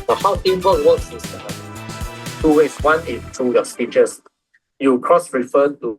So how teamwork works is two ways. One is through your speeches. You cross-refer to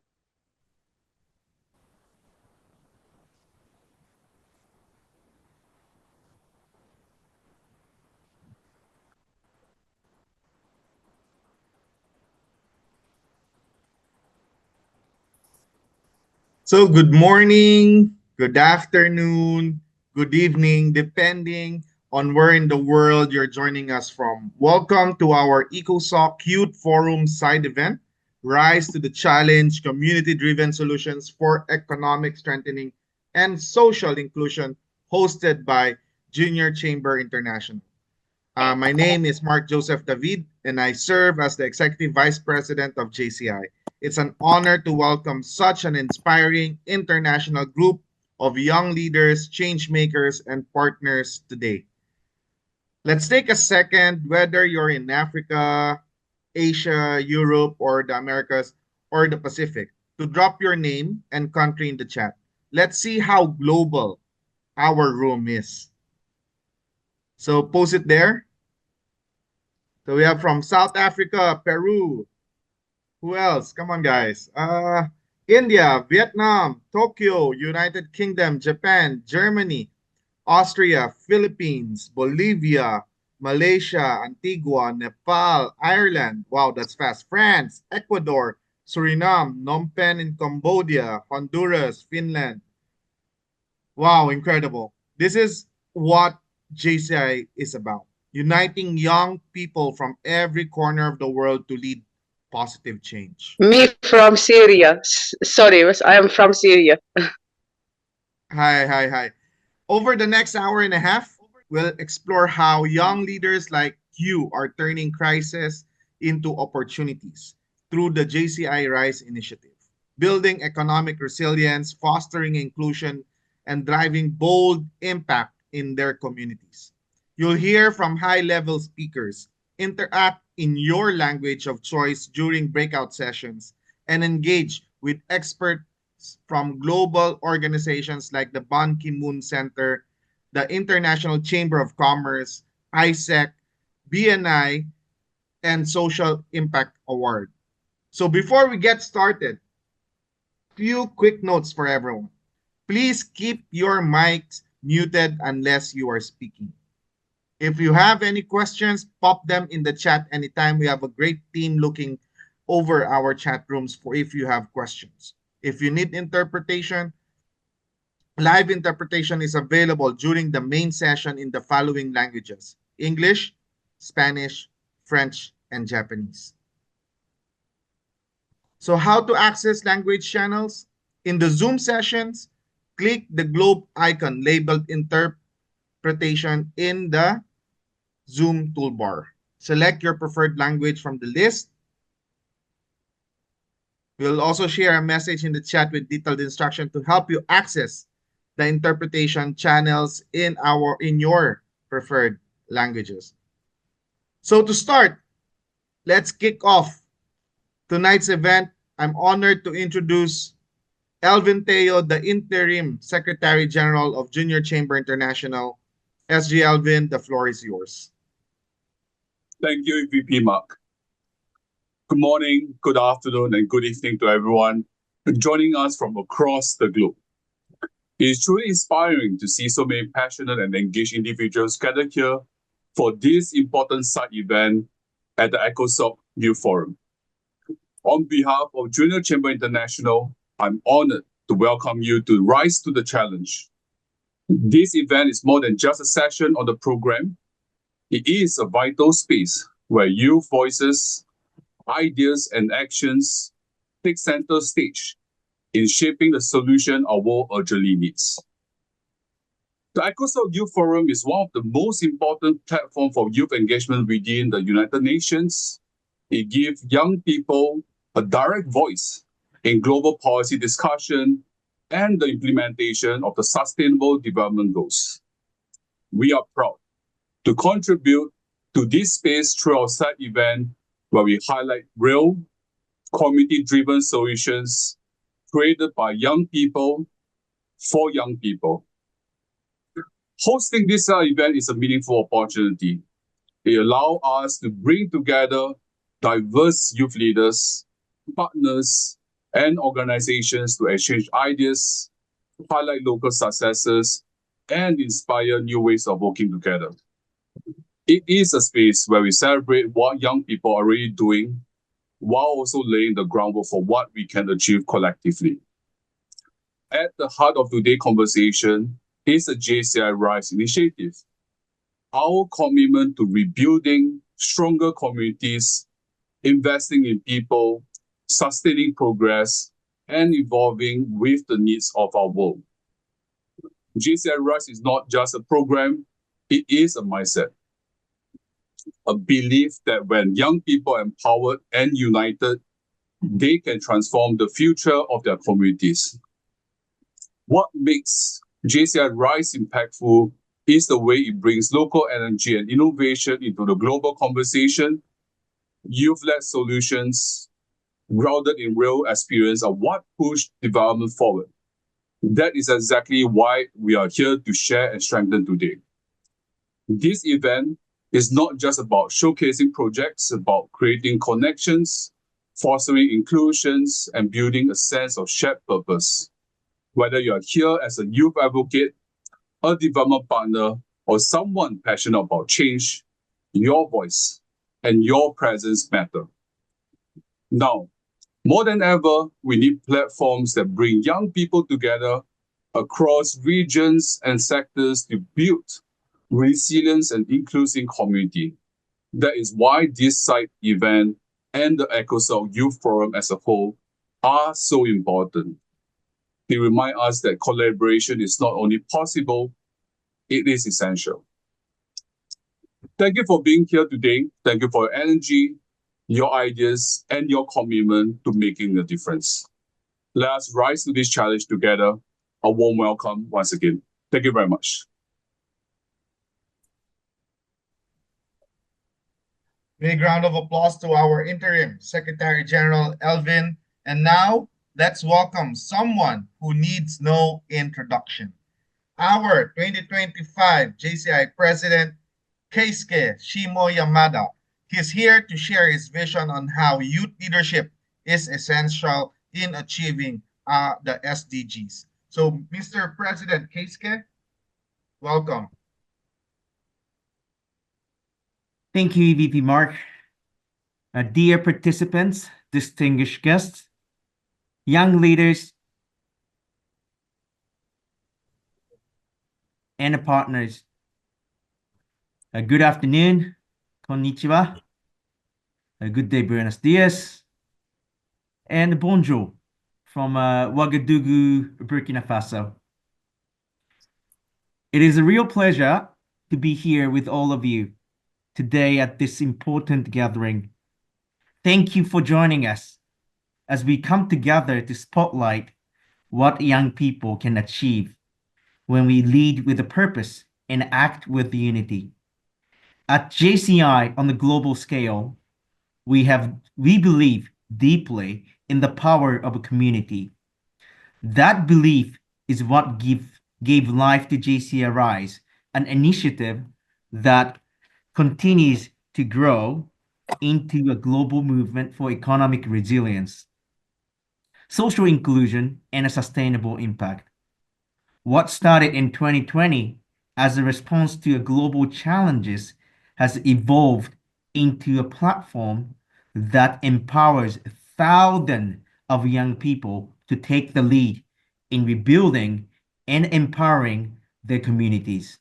So good morning, good afternoon, good evening, depending on where in the world you're joining us from. Welcome to our 𝗘𝗖𝗢𝗦𝗢𝗲 side event, Rise to the Challenge, Community-Driven Solutions for Economic Strengthening and Social Inclusion, hosted by Junior Chamber International. My name is Mark Joseph David, and I serve as the Executive Vice President of JCI. It's an honor to welcome such an inspiring international group of young leaders, change makers, and partners today. Let's take a second, whether you're in Africa, Asia, Europe, or the Americas, or the Pacific, to drop your name and country in the chat. Let's see how global our room is. So post it there. So we have from South Africa, Peru. Who else? Come on, guys. India, Vietnam, Tokyo, United Kingdom, Japan, Germany, Austria, Philippines, Bolivia, Malaysia, Antigua, Nepal, Ireland. Wow, that's fast. France, Ecuador, Suriname, Phnom Penh in Cambodia, Honduras, Finland. Wow, incredible. This is what JCI is about. Uniting young people from every corner of the world to lead positive change. Me from Syria. Sorry, I am from Syria. Hi. Over the next hour and a half, we'll explore how young leaders like you are turning crisis into opportunities through the JCI Rise initiative, building economic resilience, fostering inclusion, and driving bold impact in their communities. You'll hear from high-level speakers, interact in your language of choice during breakout sessions, and engage with experts from global organizations like the Ban Ki-moon Center, the International Chamber of Commerce, ISEC, BNI, and Social Impact Award. So before we get started, few quick notes for everyone. Please keep your mics muted unless you are speaking. If you have any questions, pop them in the chat anytime. We have a great team looking over our chat rooms for if you have questions. If you need interpretation, live interpretation is available during the main session in the following languages: English, Spanish, French, and Japanese. So how to access language channels? In the Zoom sessions, click the globe icon labeled interpretation in the Zoom toolbar. Select your preferred language from the list. We'll also share a message in the chat with detailed instruction to help you access the interpretation channels in your preferred languages. So to start, let's kick off tonight's event. I'm honored to introduce 𝗘𝗖𝗢𝗦𝗘, the Interim Secretary General of Junior Chamber International. SG Alvin, the floor is yours. Thank you, VP Mark. Good morning, good afternoon, and good evening to everyone joining us from across the globe. It is truly inspiring to see so many passionate and engaged individuals gathered here for this important side event at the 𝗘𝗖𝗢𝗦𝗢𝗖 Youth Forum. On behalf of Junior Chamber International, I'm honored to welcome you to Rise to the Challenge. This event is more than just a session on the program. It is a vital space where youth voices, ideas, and actions take center stage in shaping the solution our world urgently needs. The 𝗘𝗖𝗢𝗦𝗢𝗖 Youth Forum is one of the most important platforms for youth engagement within the United Nations. It gives young people a direct voice in global policy discussion and the implementation of the Sustainable Development Goals. We are proud to contribute to this space through our side event where we highlight real, community-driven solutions created by young people for young people. Hosting this event is a meaningful opportunity. It allows us to bring together diverse youth leaders, partners, and organizations to exchange ideas, highlight local successes, and inspire new ways of working together. It is a space where we celebrate what young people are already doing, while also laying the groundwork for what we can achieve collectively. At the heart of today's conversation is the JCI Rise initiative. Our commitment to rebuilding stronger communities, investing in people, sustaining progress, and evolving with the needs of our world. JCI Rise is not just a program, it is a mindset. A belief that when young people are empowered and united, they can transform the future of their communities. What makes JCI Rise impactful is the way it brings local energy and innovation into the global conversation. Youth-led solutions grounded in real experience are what push development forward. That is exactly why we are here to share and strengthen today. This event is not just about showcasing projects, about creating connections, fostering inclusions, and building a sense of shared purpose. Whether you are here as a youth advocate, a development partner, or someone passionate about change, your voice and your presence matter. Now, more than ever, we need platforms that bring young people together across regions and sectors to build resilience and inclusive community. That is why this side event and the 𝗥𝗚𝗦𝗘 Youth Forum as a whole are so important. They remind us that collaboration is not only possible, it is essential. Thank you for being here today. Thank you for your energy, your ideas, and your commitment to making a difference. Let us rise to this challenge together. A warm welcome once again. Thank you very much. Big round of applause to our interim Secretary General Elvin. And now let's welcome someone who needs no introduction. Our 2025 JCI President, Keisuke Shimoyamada. He's here to share his vision on how youth leadership is essential in achieving the SDGs. So, Mr. President Keisuke, welcome. Thank you, EVP Mark. Dear participants, distinguished guests, young leaders, and partners. Good afternoon, konnichiwa. Good day, buenos dias, and bonjour from Ouagadougou, Burkina Faso. It is a real pleasure to be here with all of you today at this important gathering. Thank you for joining us as we come together to spotlight what young people can achieve when we lead with a purpose and act with unity. At JCI on the global scale, we believe deeply in the power of a community. That belief is what gave life to JCI Rise, an initiative that continues to grow into a global movement for economic resilience, social inclusion, and a sustainable impact. What started in 2020 as a response to global challenges has evolved into a platform that empowers thousands of young people to take the lead in rebuilding and empowering their communities.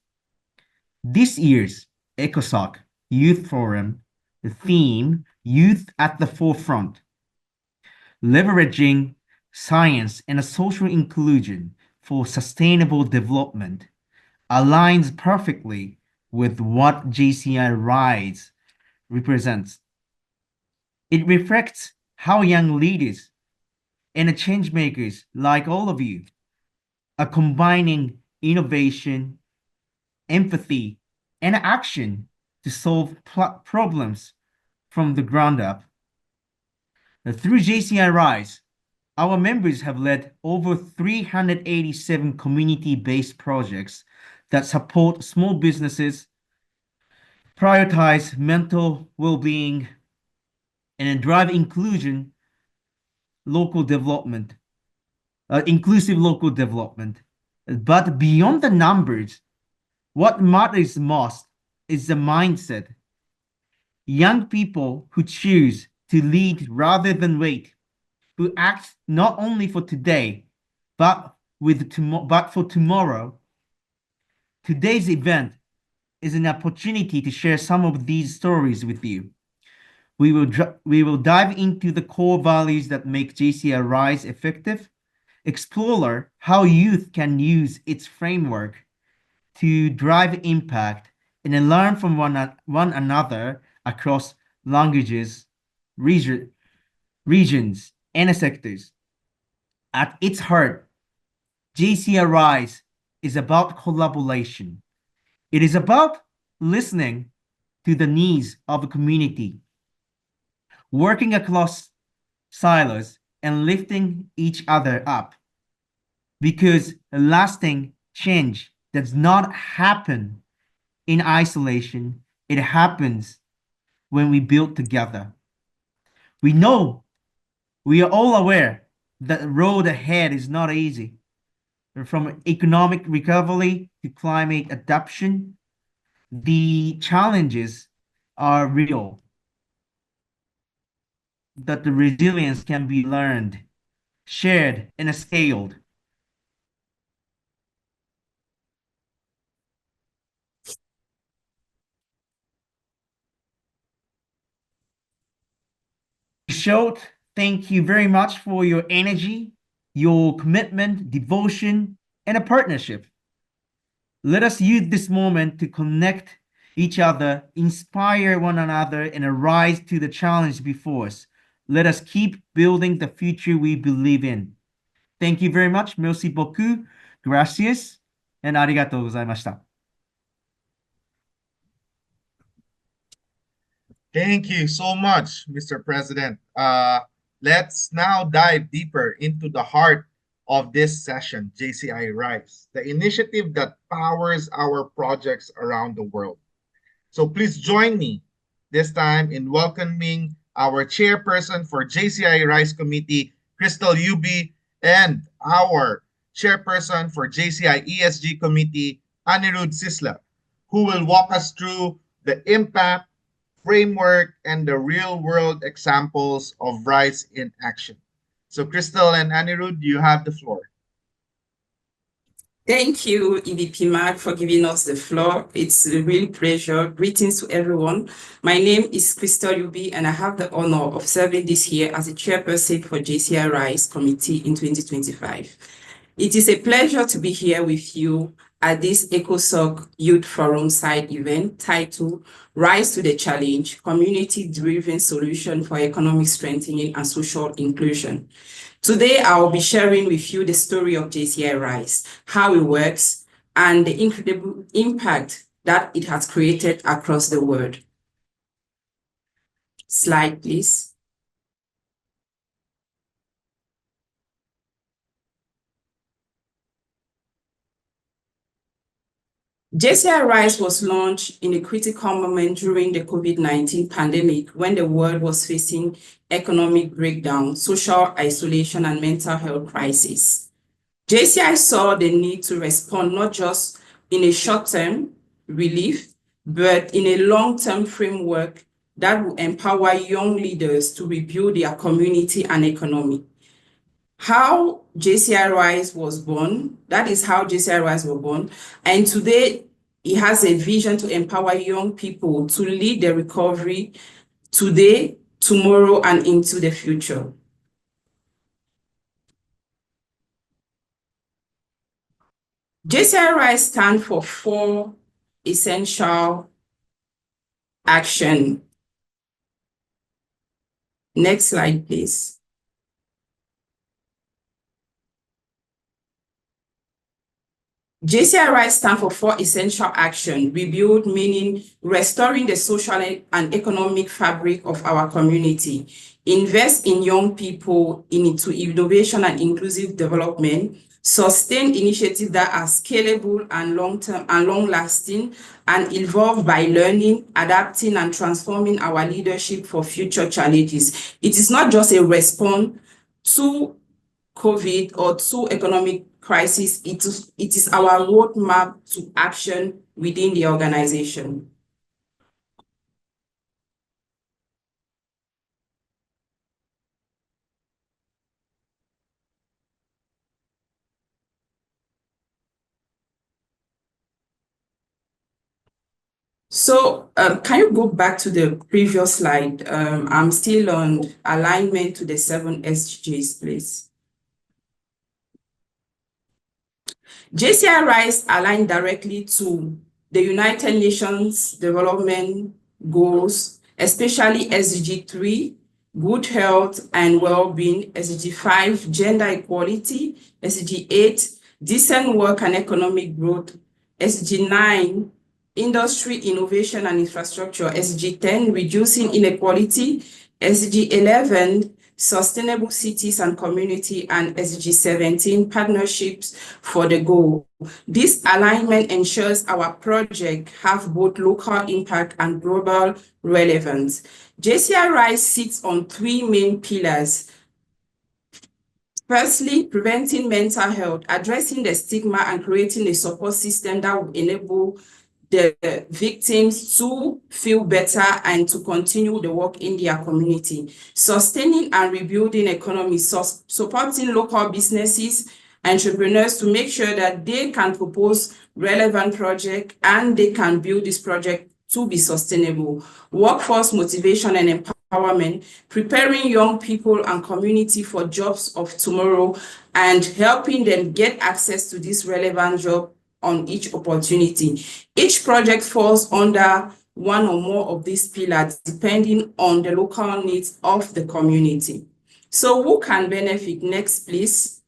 This year's 𝗥𝗚𝗦𝗘 Youth Forum, the theme, Youth at the Forefront, leveraging science and social inclusion for sustainable development, aligns perfectly with what JCI Rise represents. It reflects how young leaders and change makers like all of you are combining innovation, empathy, and action to solve problems from the ground up. Through JCI Rise, our members have led over 387 community-based projects that support small businesses, prioritize mental well-being, and drive inclusion, local development, inclusive local development. But beyond the numbers, what matters most is the mindset. Young people who choose to lead rather than wait, who act not only for today, but for tomorrow. Today's event is an opportunity to share some of these stories with you. We will dive into the core values that make JCI Rise effective, explore how youth can use its framework to drive impact, and then learn from one another across languages, regions, and sectors. At its heart, JCI Rise is about collaboration. It is about listening to the needs of a community, working across silos, and lifting each other up. Because lasting change does not happen in isolation. It happens when we build together. We are all aware that the road ahead is not easy. From economic recovery to climate adaptation, the challenges are real. That the resilience can be learned, shared, and scaled. Short, thank you very much for your energy, your commitment, devotion, and a partnership. Let us use this moment to connect each other, inspire one another, and rise to the challenge before us. Let us keep building the future we believe in. Thank you very much. Merci beaucoup. Gracias. And ありがとうございました。Thank you so much, Mr. President. Let's now dive deeper into the heart of this session, JCI Rise, the initiative that powers our projects around the world. So please join me this time in welcoming our chairperson for JCI Rise Committee, 𝗘𝗖𝗢𝗦𝗢𝗲, and our chairperson for JCI ESG Committee, 𝗘𝗖𝗢𝗦𝗢𝗲, who will walk us through the impact, framework, and the real-world examples of Rise in action. So Crystal and Anirudh, you have the floor. Thank you, 𝗖𝗵𝗹𝗲, for giving us the floor. It's a real pleasure. Greetings to everyone. My name is 𝗘𝗖𝗢𝗦𝗢𝗲, and I have the honor of serving this year as a chairperson for JCI Rise Committee in 2025. It is a pleasure to be here with you at this ECOSOC Youth Forum side event titled Rise to the Challenge, Community-Driven Solution for Economic Strengthening and Social Inclusion. Today, I will be sharing with you the story of JCI Rise, how it works, and the incredible impact that it has created across the world. Slide, please. JCI Rise was launched in a critical moment during the COVID-19 pandemic when the world was facing economic breakdown, social isolation, and mental health crisis. JCI saw the need to respond not just in a short-term relief, but in a long-term framework that will empower young leaders to rebuild their community and economy. How JCI Rise was born, that is how JCI Rise was born. And today, it has a vision to empower young people to lead the recovery today, tomorrow, and into the future. JCI Rise stands for 4 essential actions. Next slide, please. JCI Rise stands for 4 essential actions. Rebuild, meaning restoring the social and economic fabric of our community. Invest in young people into innovation and inclusive development. sustain initiatives that are scalable and long-term and long-lasting, and evolve by learning, adapting, and transforming our leadership for future challenges. It is not just a response to COVID or to economic crisis, it is our roadmap to action within the organization. So can you go back to the previous slide? I'm still on alignment to the 7 SDGs, please. JCI RISE align directly to the United Nations Development Goals, especially SDG 3, good health and well-being, SDG 5, gender equality, SDG 8, decent work and economic growth, SDG 9, industry, innovation and infrastructure, SDG 10, reducing inequality, SDG 11, sustainable cities and community, and SDG 17, partnerships for the goal. This alignment ensures our project have both local impact and global relevance. JCI RISE sits on 3 main pillars. Firstly, preventing mental health, addressing the stigma and creating a support system that will enable the victims to feel better and to continue the work in their community. Sustaining and rebuilding economy, supporting local businesses, entrepreneurs to make sure that they can propose relevant projects and they can build this project to be sustainable. Workforce motivation and empowerment, preparing young people and community for jobs of tomorrow and helping them get access to this relevant job on each opportunity. Each project falls under one or more of these pillars depending on the local needs of the community. So who can benefit? Next, please.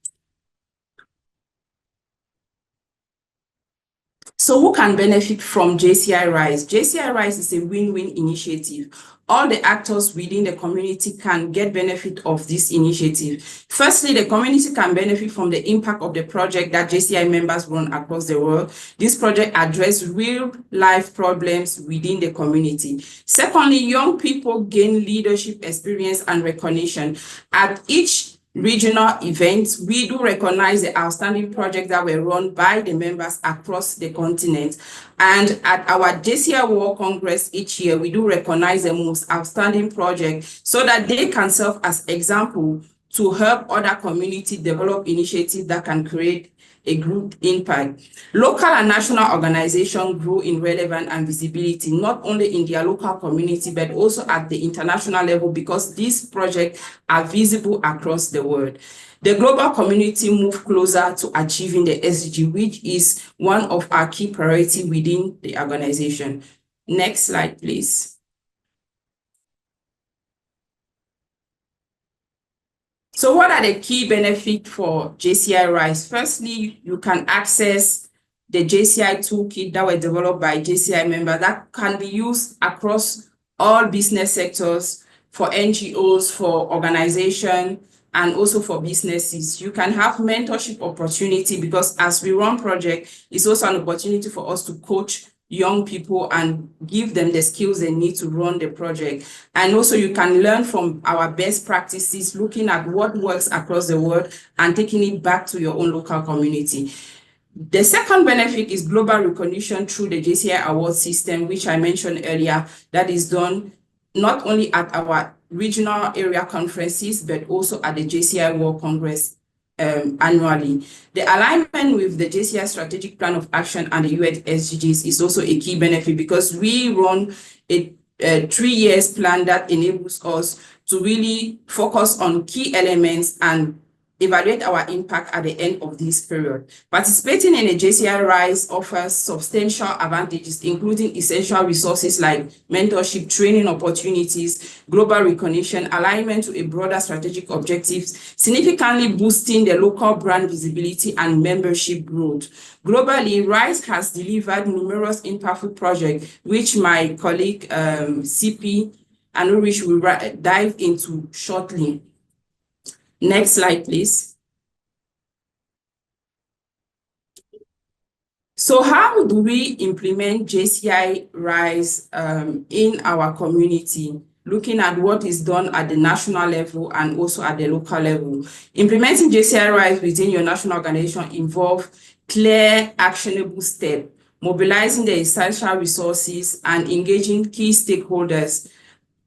So who can benefit from JCI RISE? JCI RISE is a win-win initiative. All the actors within the community can get benefit of this initiative. Firstly, the community can benefit from the impact of the project that JCI members run across the world. This project addresses real-life problems within the community. Secondly, young people gain leadership experience and recognition. At each regional events, we do recognize the outstanding projects that were run by the members across the continent. And at our JCI World Congress each year, we do recognize the most outstanding projects so that they can serve as example to help other communities develop initiatives that can create a group impact. Local and national organizations grow in relevance and visibility, not only in their local community, but also at the international level because these projects are visible across the world. The global community move closer to achieving the SDG, which is one of our key priorities within the organization. Next slide, please. So what are the key benefits for JCI RISE? Firstly, you can access the JCI toolkit that were developed by JCI members that can be used across all business sectors, for NGOs, for organizations, and also for businesses. You can have mentorship opportunity because as we run projects, it's also an opportunity for us to coach young people and give them the skills they need to run the project. And also you can learn from our best practices, looking at what works across the world and taking it back to your own local community. The second benefit is global recognition through the JCI award system, which I mentioned earlier, that is done not only at our regional area conferences, but also at the JCI World Congress annually. The alignment with the JCI Strategic Plan of Action and the UN SDGs is also a key benefit because we run a 3-year plan that enables us to really focus on key elements and evaluate our impact at the end of this period. Participating in a JCI RISE offers substantial advantages, including essential resources like mentorship, training opportunities, global recognition, alignment to a broader strategic objectives, significantly boosting the local brand visibility and membership growth. Globally, RISE has delivered numerous impactful projects, which my colleague 𝗘𝗖𝗢𝗦𝗢𝗖 will dive into shortly. Next slide, please. So how do we implement JCI RISE in our community, looking at what is done at the national level and also at the local level? Implementing JCI RISE within your national organization involves clear, actionable steps, mobilizing the essential resources and engaging key stakeholders,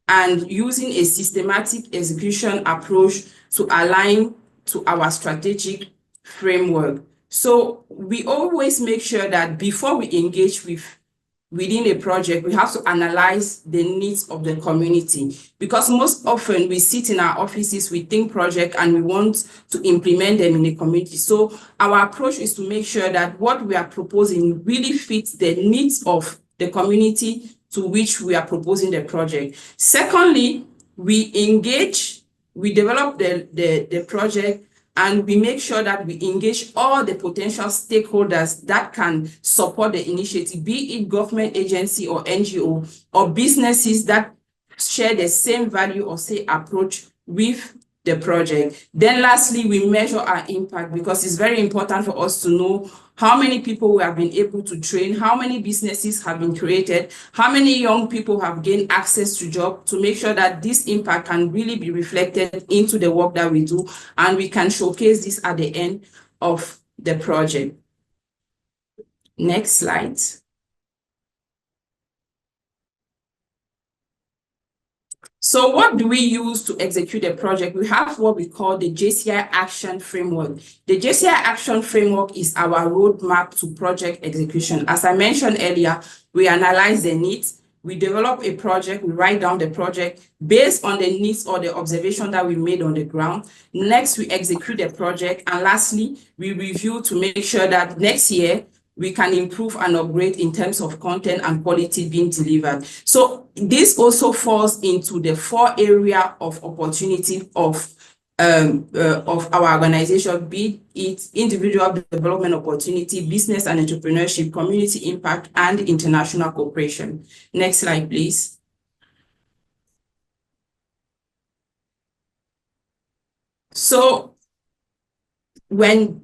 and using a systematic execution approach to align to our strategic framework. So we always make sure that before we engage within a project, we have to analyze the needs of the community, because most often we sit in our offices, we think project and we want to implement them in the community. So our approach is to make sure that what we are proposing really fits the needs of the community to which we are proposing the project. Secondly, we develop the project, and we make sure that we engage all the potential stakeholders that can support the initiative, be it government agency or NGO or businesses that share the same value or same approach with the project. Then lastly, we measure our impact, because it's very important for us to know how many people we have been able to train, how many businesses have been created, how many young people have gained access to jobs, to make sure that this impact can really be reflected into the work that we do, and we can showcase this at the end of the project. Next slide. So what do we use to execute a project? We have what we call the JCI Action Framework. The JCI Action Framework is our roadmap to project execution. As I mentioned earlier, we analyze the needs, we develop a project, we write down the project based on the needs or the observation that we made on the ground. Next, we execute the project. And lastly, we review to make sure that next year, we can improve and upgrade in terms of content and quality being delivered. So this also falls into the 4 areas of opportunity of our organization, be it individual development opportunity, business and entrepreneurship, community impact, and international cooperation. Next slide, please. So when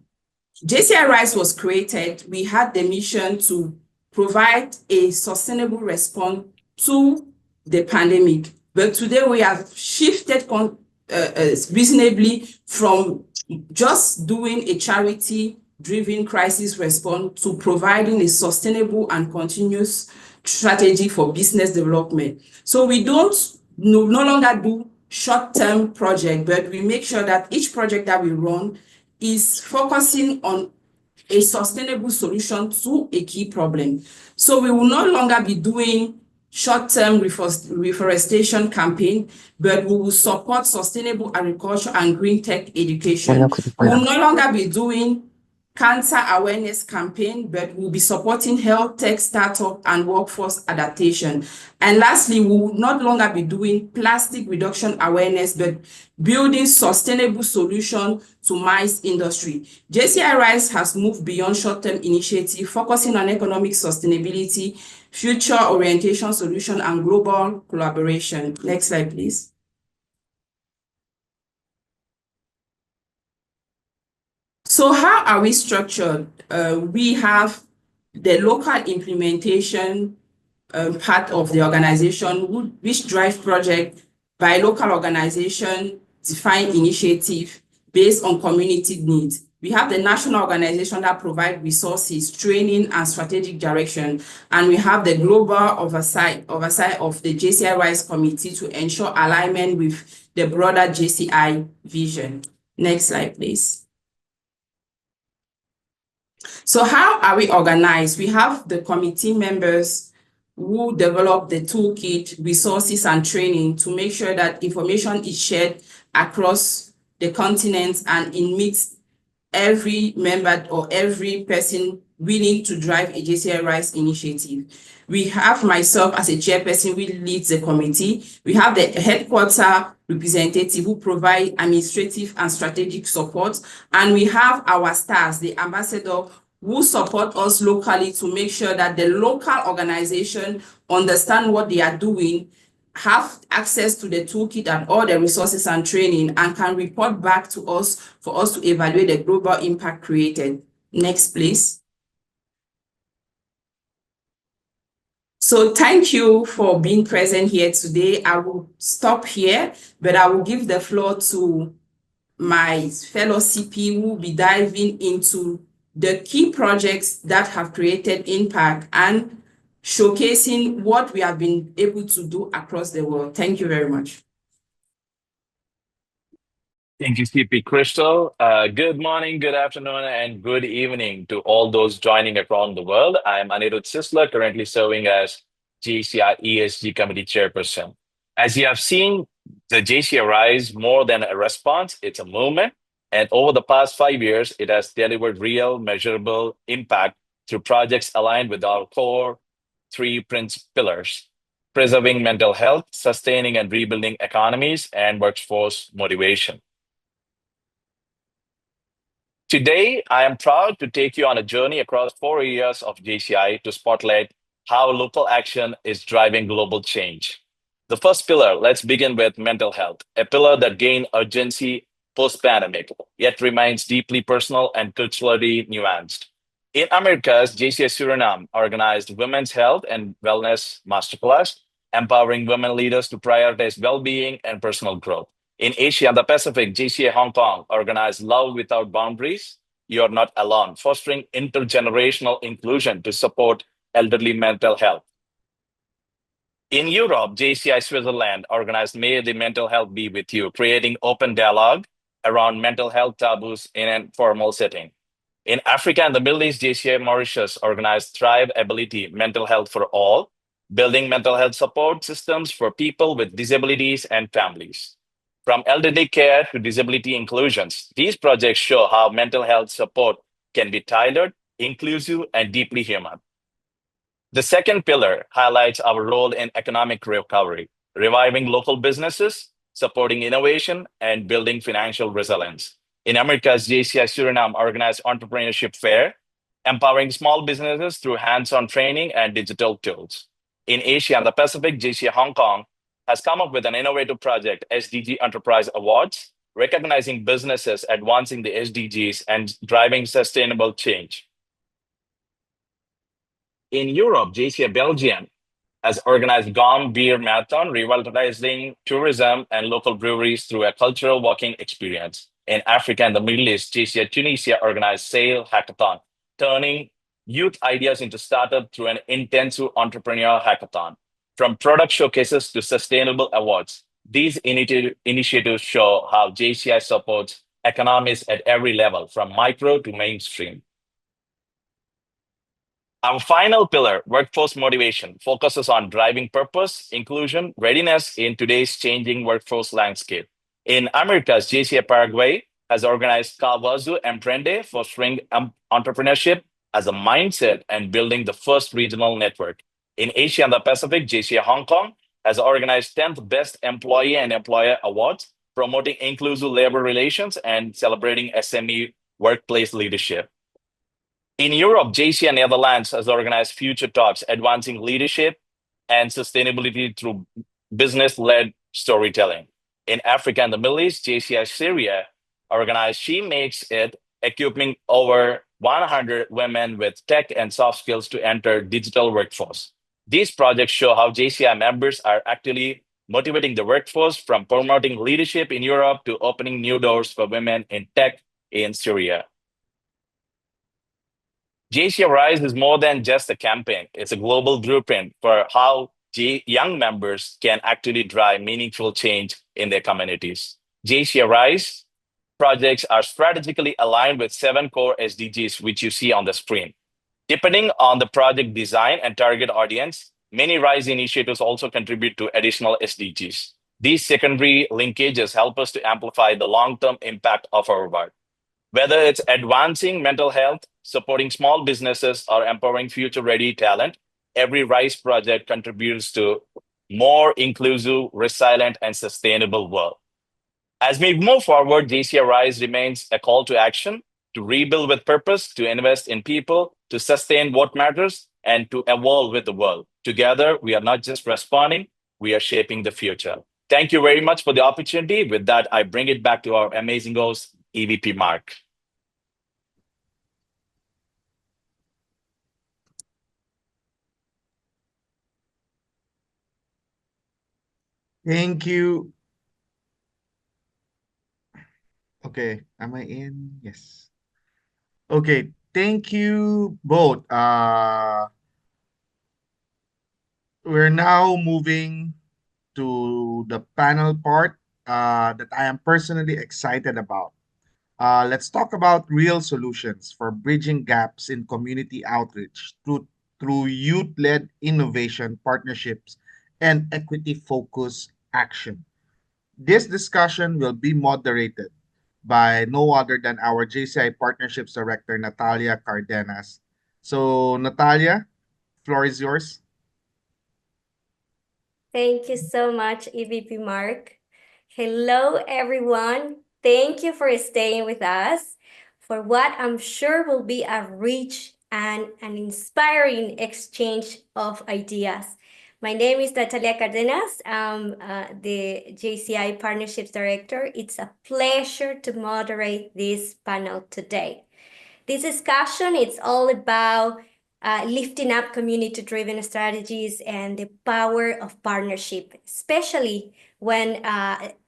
JCI RISE was created, we had the mission to provide a sustainable response to the pandemic. But today we have shifted reasonably from just doing a charity-driven crisis response to providing a sustainable and continuous strategy for business development. So we don't no longer do short-term project, but we make sure that each project that we run is focusing on a sustainable solution to a key problem. So we will no longer be doing short-term reforestation campaign, but we will support sustainable agriculture and green tech education. We will no longer be doing cancer awareness campaign, but we'll be supporting health tech startup and workforce adaptation. And lastly, we will no longer be doing plastic reduction awareness, but building sustainable solution to maize industry. JCI RISE has moved beyond short-term initiative, focusing on economic sustainability, future orientation solution, and global collaboration. Next slide, please. So how are we structured? We have the local implementation part of the organization, which drives project by local organization, define initiative based on community needs. We have the national organization that provide resources, training, and strategic direction. And we have the global oversight of the JCI RISE committee to ensure alignment with the broader JCI vision. Next slide, please. So how are we organized? We have the committee members who develop the toolkit, resources, and training to make sure that information is shared across the continent and it meets every member or every person willing to drive a JCI RISE initiative. We have myself as a chairperson who leads the committee. We have the headquarter representative who provide administrative and strategic support. And we have our stars, the ambassador, who support us locally to make sure that the local organization understand what they are doing, have access to the toolkit and all the resources and training, and can report back to us for us to evaluate the global impact created. Next, please. So thank you for being present here today. I will stop here, but I will give the floor to my fellow CP who will be diving into the key projects that have created impact and showcasing what we have been able to do across the world. Thank you very much. Thank you, CP Crystal. Good morning, good afternoon, and good evening to all those joining around the world. I'm Anirudh Sisler, currently serving as JCI ESG Committee Chairperson. As you have seen, the JCI Rise more than a response, it's a movement. And over the past 5 years, it has delivered real, measurable impact through projects aligned with our core three pillars: preserving mental health, sustaining and rebuilding economies, and workforce motivation. Today, I am proud to take you on a journey across 4 areas of JCI to spotlight how local action is driving global change. The first pillar, let's begin with mental health, a pillar that gained urgency post-pandemic, yet remains deeply personal and culturally nuanced. In Americas, JCI Suriname organized Women's Health and Wellness Masterclass, empowering women leaders to prioritize well-being and personal growth. In Asia and the Pacific, JCI Hong Kong organized Love Without Boundaries, You're Not Alone, fostering intergenerational inclusion to support elderly mental health. In Europe, JCI Switzerland organized May the Mental Health Be With You, creating open dialogue around mental health taboos in an informal setting. In Africa and the Middle East, JCI Mauritius organized Thrive Ability Mental Health for All, building mental health support systems for people with disabilities and families. From elderly care to disability inclusions, these projects show how mental health support can be tailored, inclusive, and deeply human. The second pillar highlights our role in economic recovery, reviving local businesses, supporting innovation, and building financial resilience. In Americas, JCI Suriname organized Entrepreneurship Fair, empowering small businesses through hands-on training and digital tools. In Asia and the Pacific, JCI Hong Kong has come up with an innovative project, SDG Enterprise Awards, recognizing businesses advancing the SDGs and driving sustainable change. In Europe, JCI Belgium has organized Gom Beer Marathon, revitalizing tourism and local breweries through a cultural walking experience. In Africa and the Middle East, JCI Tunisia organized Sail Hackathon, turning youth ideas into startup through an intensive entrepreneurial hackathon. From product showcases to sustainable awards, these initiatives show how JCI supports economies at every level, from micro to mainstream. Our final pillar, workforce motivation, focuses on driving purpose, inclusion, readiness in today's changing workforce landscape. In Americas, JCI Paraguay has organized Kawazu Emprende, fostering entrepreneurship as a mindset and building the first regional network. In Asia and the Pacific, JCI Hong Kong has organized 10th Best Employee and Employer Awards, promoting inclusive labor relations and celebrating SME workplace leadership. In Europe, JCI Netherlands has organized Future Talks, advancing leadership and sustainability through business-led storytelling. In Africa and the Middle East, JCI Syria organized She Makes It, equipping over 100 women with tech and soft skills to enter digital workforce. These projects show how JCI members are actively motivating the workforce, from promoting leadership in Europe to opening new doors for women in tech in Syria. JCI Rise is more than just a campaign. It's a global blueprint for how young members can actually drive meaningful change in their communities. JCI Rise projects are strategically aligned with 7 core SDGs, which you see on the screen. Depending on the project design and target audience, many RISE initiatives also contribute to additional SDGs. These secondary linkages help us to amplify the long-term impact of our work. Whether it's advancing mental health, supporting small businesses, or empowering future-ready talent, every RISE project contributes to more inclusive, resilient, and sustainable world. As we move forward, JCI Rise remains a call to action, to rebuild with purpose, to invest in people, to sustain what matters, and to evolve with the world. Together, we are not just responding, we are shaping the future. Thank you very much for the opportunity. With that, I bring it back to our amazing host, EVP Mark. Thank you. Okay, am I in? Yes. Okay, thank you both. We're now moving to the panel part that I am personally excited about. Let's talk about real solutions for bridging gaps in community outreach through youth-led innovation partnerships and equity-focused action. This discussion will be moderated by no other than our JCI Partnerships Director, Natalia Cardenas. So, Natalia, floor is yours. Thank you so much, EVP Mark. Hello, everyone. Thank you for staying with us for what I'm sure will be a rich and an inspiring exchange of ideas. My name is Natalia Cardenas. I'm the JCI Partnerships Director. It's a pleasure to moderate this panel today. This discussion, it's all about lifting up community-driven strategies and the power of partnership, especially when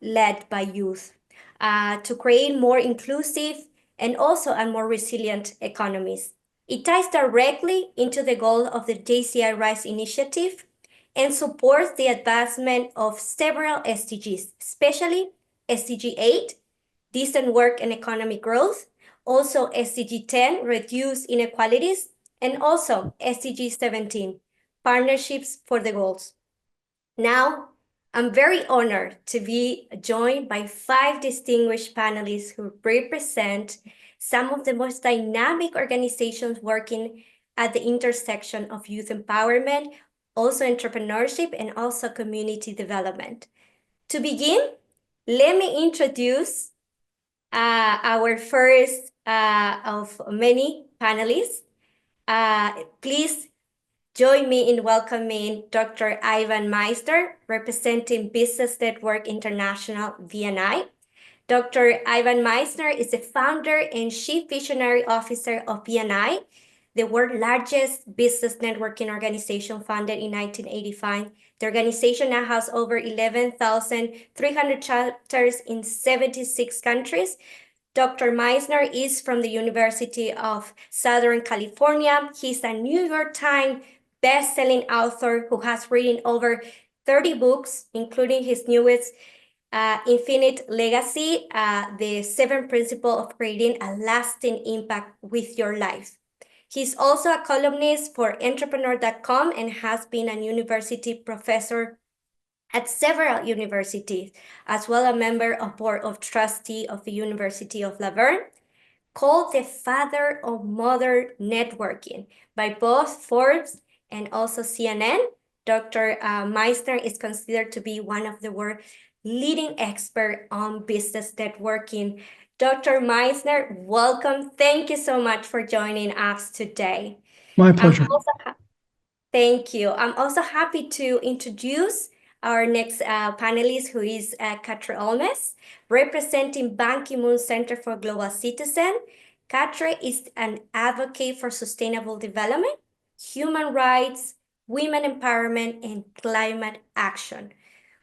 led by youth, to create more inclusive and also a more resilient economies. It ties directly into the goal of the JCI RISE initiative and supports the advancement of several SDGs, especially SDG 8, decent work and economic growth, also SDG 10, reduce inequalities, and also SDG 17, partnerships for the goals. Now, I'm very honored to be joined by 5 distinguished panelists who represent some of the most dynamic organizations working at the intersection of youth empowerment, also entrepreneurship, and also community development. To begin, let me introduce our first of many panelists. Please join me in welcoming Dr. Ivan Meister, representing Business Network International, BNI. Dr. Ivan Meister is the founder and chief visionary officer of BNI, the world's largest business networking organization founded in 1985. The organization now has over 11,300 chapters in 76 countries. Dr. Meisner is from the University of Southern California. He's a New York Times best-selling author who has written over 30 books, including his newest, Infinite Legacy, the 7 principles of creating a lasting impact with your life. He's also a columnist for entrepreneur.com and has been a university professor at several universities, as well a member of board of trustee of the University of Laverne, called the father of modern networking by both Forbes and also CNN. Dr. Meisner is considered to be one of the world's leading experts on business networking. Dr. Meisner, welcome. Thank you so much for joining us today. My pleasure. Thank you. I'm also happy to introduce our next panelist, who is 𝗘𝗖𝗢𝗦𝗢𝗖, representing Ban Ki-moon Center for Global Citizen. 𝗘𝗖𝗢𝗦𝗢𝗖 is an advocate for sustainable development, human rights, women empowerment, and climate action.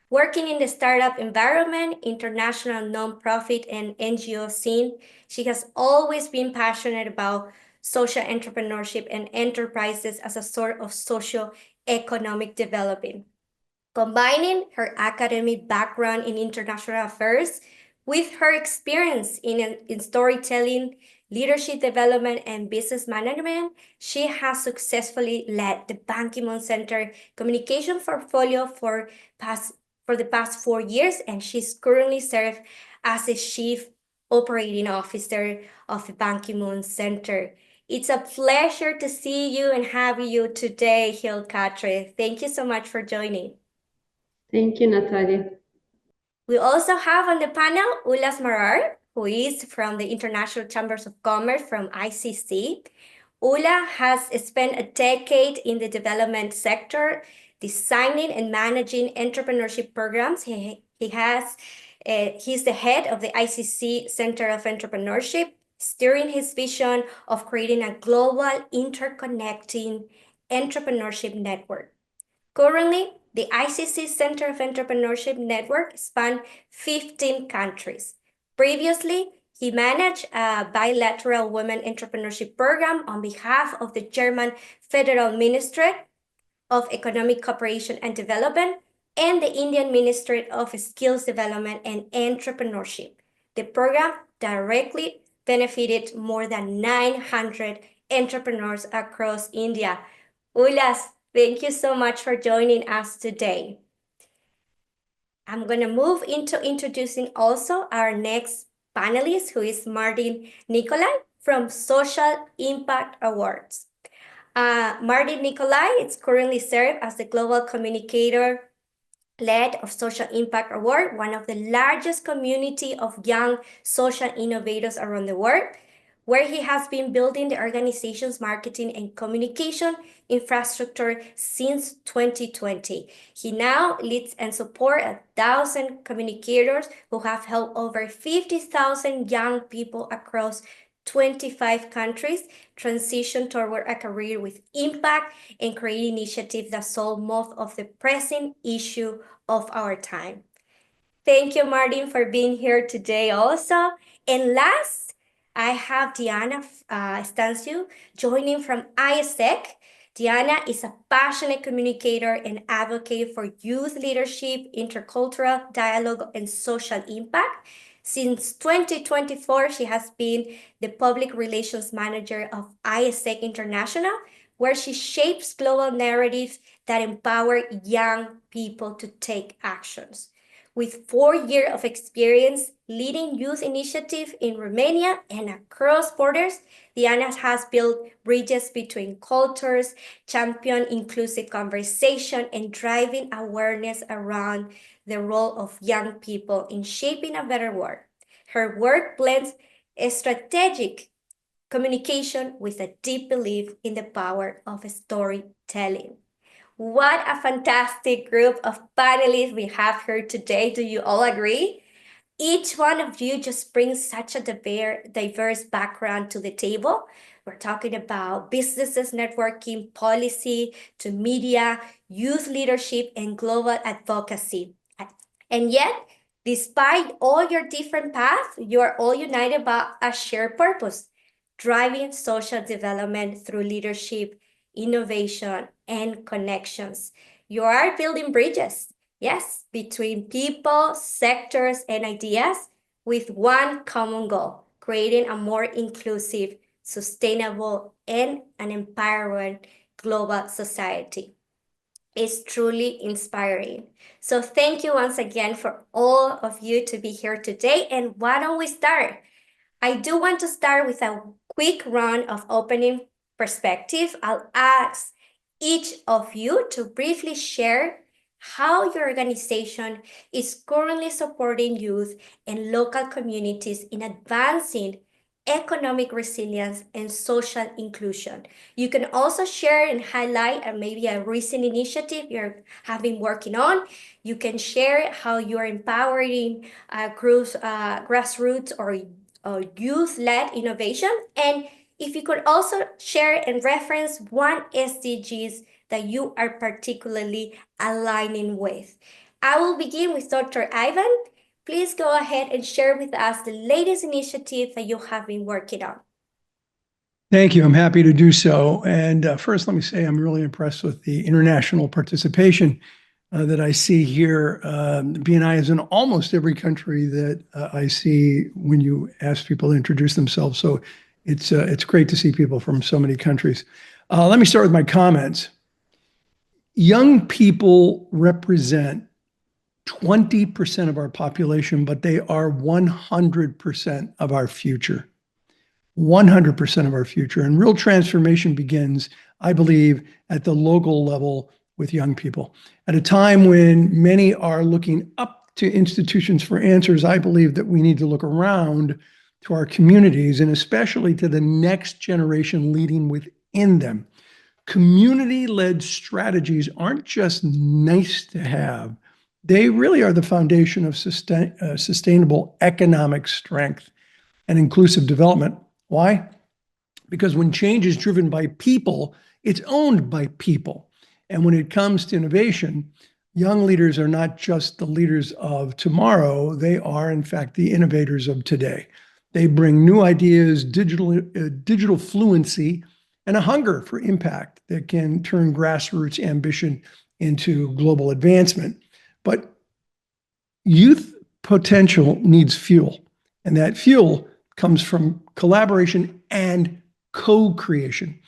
Working in the startup environment, international nonprofit, and NGO scene, she has always been passionate about social entrepreneurship and enterprises as a sort of socio-economic development. Combining her academic background in international affairs with her experience in storytelling, leadership development, and business management, she has successfully led the Ban Ki-moon Center communication portfolio for the past 4 years, and she's currently served as the Chief Operating Officer of the Ban Ki-moon Center. It's a pleasure to see you and have you today, 𝗘𝗖𝗢𝗦𝗢𝗖. Thank you so much for joining. Thank you, Natalia. We also have on the panel Ulas Marar, who is from the International Chambers of Commerce from ICC. Ula has spent a decade in the development sector, designing and managing entrepreneurship programs. He's the head of the ICC Center of Entrepreneurship, steering his vision of creating a global interconnecting entrepreneurship network. Currently, The ICC Center of Entrepreneurship Network spanned 15 countries. Previously, he managed a bilateral women entrepreneurship program on behalf of the German Federal Ministry of Economic Cooperation and Development and the Indian Ministry of Skills Development and Entrepreneurship. The program directly benefited more than 900 entrepreneurs across India. Ulas, thank you so much for joining us today. I'm going to move into introducing also our next panelist, who is Martin Nicolai from Social Impact Awards. Martin Nicolai is currently served as the Global Communicator Lead of Social Impact Award, one of the largest community of young social innovators around the world, where he has been building the organization's marketing and communication infrastructure since 2020. He now leads and supports 1,000 communicators who have helped over 50,000 young people across 25 countries transition toward a career with impact and create initiatives that solve most of the pressing issue of our time. Thank you, Martin, for being here today also. And last, I have Diana Stanciu joining from ISEC. Diana is a passionate communicator and advocate for youth leadership, intercultural dialogue, and social impact. Since 2024, she has been the public relations manager of ISEC International, where she shapes global narratives that empower young people to take actions. With 4 years of experience leading youth initiatives in Romania and across borders, Diana has built bridges between cultures, championed inclusive conversation, and driving awareness around the role of young people in shaping a better world. Her work blends strategic communication with a deep belief in the power of storytelling. What a fantastic group of panelists we have here today. Do you all agree? Each one of you just brings such a diverse background to the table. We're talking about businesses, networking, policy, to media, youth leadership, and global advocacy. And yet, despite all your different paths, you are all united by a shared purpose: driving social development through leadership, innovation, and connections. You are building bridges, yes, between people, sectors, and ideas with one common goal: creating a more inclusive, sustainable, and an empowering global society. It's truly inspiring. So thank you once again for all of you to be here today. And why don't we start? I do want to start with a quick round of opening perspective. I'll ask each of you to briefly share how your organization is currently supporting youth and local communities in advancing economic resilience and social inclusion. You can also share and highlight maybe a recent initiative you have been working on. You can share how you are empowering grassroots or youth-led innovation. And if you could also share and reference one SDGs that you are particularly aligning with. I will begin with Dr. Ivan. Please go ahead and share with us the latest initiative that you have been working on. Thank you. I'm happy to do so. And first, let me say I'm really impressed with the international participation that I see here. BNI is in almost every country that I see when you ask people to introduce themselves. So it's great to see people from so many countries. Let me start with my comments. Young people represent 20% of our population, but they are 100% of our future. 100% of our future. And real transformation begins, I believe, at the local level with young people. At a time when many are looking up to institutions for answers, I believe that we need to look around to our communities and especially to the next generation leading within them. Community-led strategies aren't just nice to have. They really are the foundation of sustainable economic strength and inclusive development. Why? Because when change is driven by people, it's owned by people. And when it comes to innovation, young leaders are not just the leaders of tomorrow, they are, in fact, the innovators of today. They bring new ideas, digital fluency, and a hunger for impact that can turn grassroots ambition into global advancement. But youth potential needs fuel, and that fuel comes from collaboration and co-creation.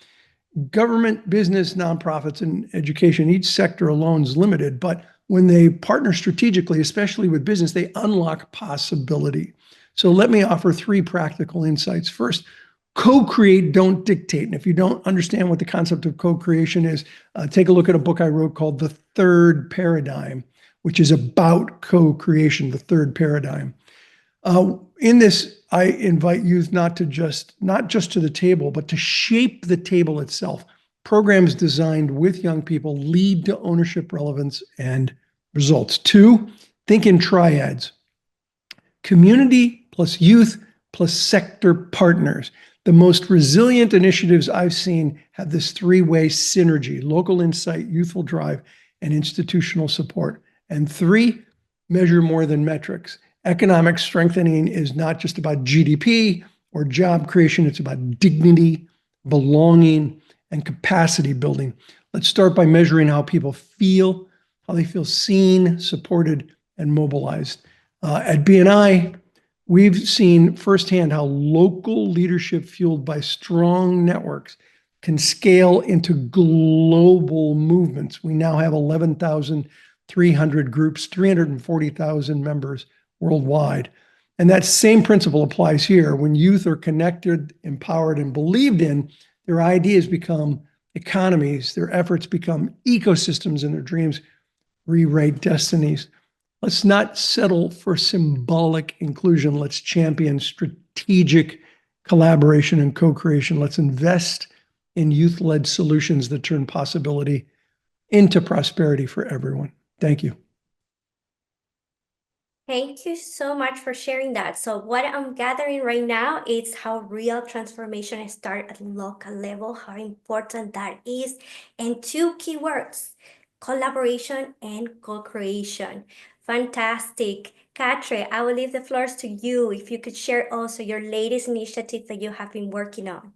Government, business, nonprofits, and education, each sector alone is limited, but when they partner strategically, especially with business, they unlock possibility. So let me offer 3 practical insights. First, co-create, don't dictate. And if you don't understand what the concept of co-creation is, take a look at a book I wrote called The Third Paradigm, which is about co-creation, the third paradigm. In this, I invite youth not just to the table, but to shape the table itself. Programs designed with young people lead to ownership, relevance, and results. 2, think in triads. Community plus youth plus sector partners. The most resilient initiatives I've seen have this 3-way synergy: local insight, youthful drive, and institutional support. And 3, measure more than metrics. Economic strengthening is not just about GDP or job creation, it's about dignity, belonging, and capacity building. Let's start by measuring how people feel, how they feel seen, supported, and mobilized. At BNI, we've seen firsthand how local leadership fueled by strong networks can scale into global movements. We now have 11,300 groups, 340,000 members worldwide. And that same principle applies here. When youth are connected, empowered, and believed in, their ideas become economies, their efforts become ecosystems, and their dreams rewrite destinies. Let's not settle for symbolic inclusion. Let's champion strategic collaboration and co-creation. Let's invest in youth-led solutions that turn possibility into prosperity for everyone. Thank you. Thank you so much for sharing that. So what I'm gathering right now is how real transformation starts at local level, how important that is, and 2 keywords, collaboration and co-creation. Fantastic. 𝗘𝗖𝗢𝗦𝗢𝗖, I will leave the floors to you if you could share also your latest initiative that you have been working on.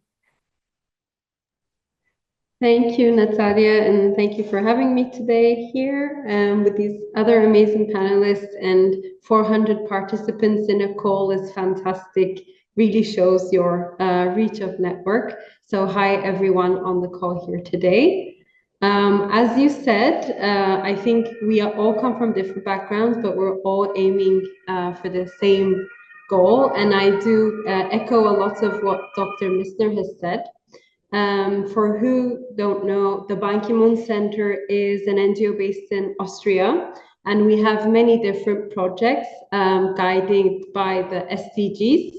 Thank you, Natalia, and thank you for having me today here with these other amazing panelists, and 400 participants in a call is fantastic, really shows your reach of network. So hi everyone on the call here today. As you said, I think we all come from different backgrounds, but we're all aiming for the same goal, and I do echo a lot of what Dr. Missner has said. For who don't know, the Ban Ki-moon Center is an NGO based in Austria, and we have many different projects guided by the SDGs.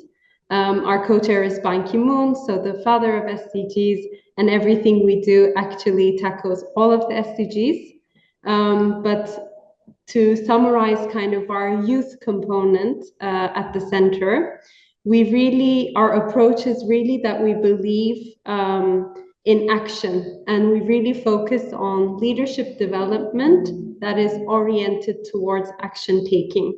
Our co-chair is Ban Ki-moon, so the father of SDGs, and everything we do actually tackles all of the SDGs. But to summarize kind of our youth component at the center, our approach is really that we believe in action, and we really focus on leadership development that is oriented towards action taking.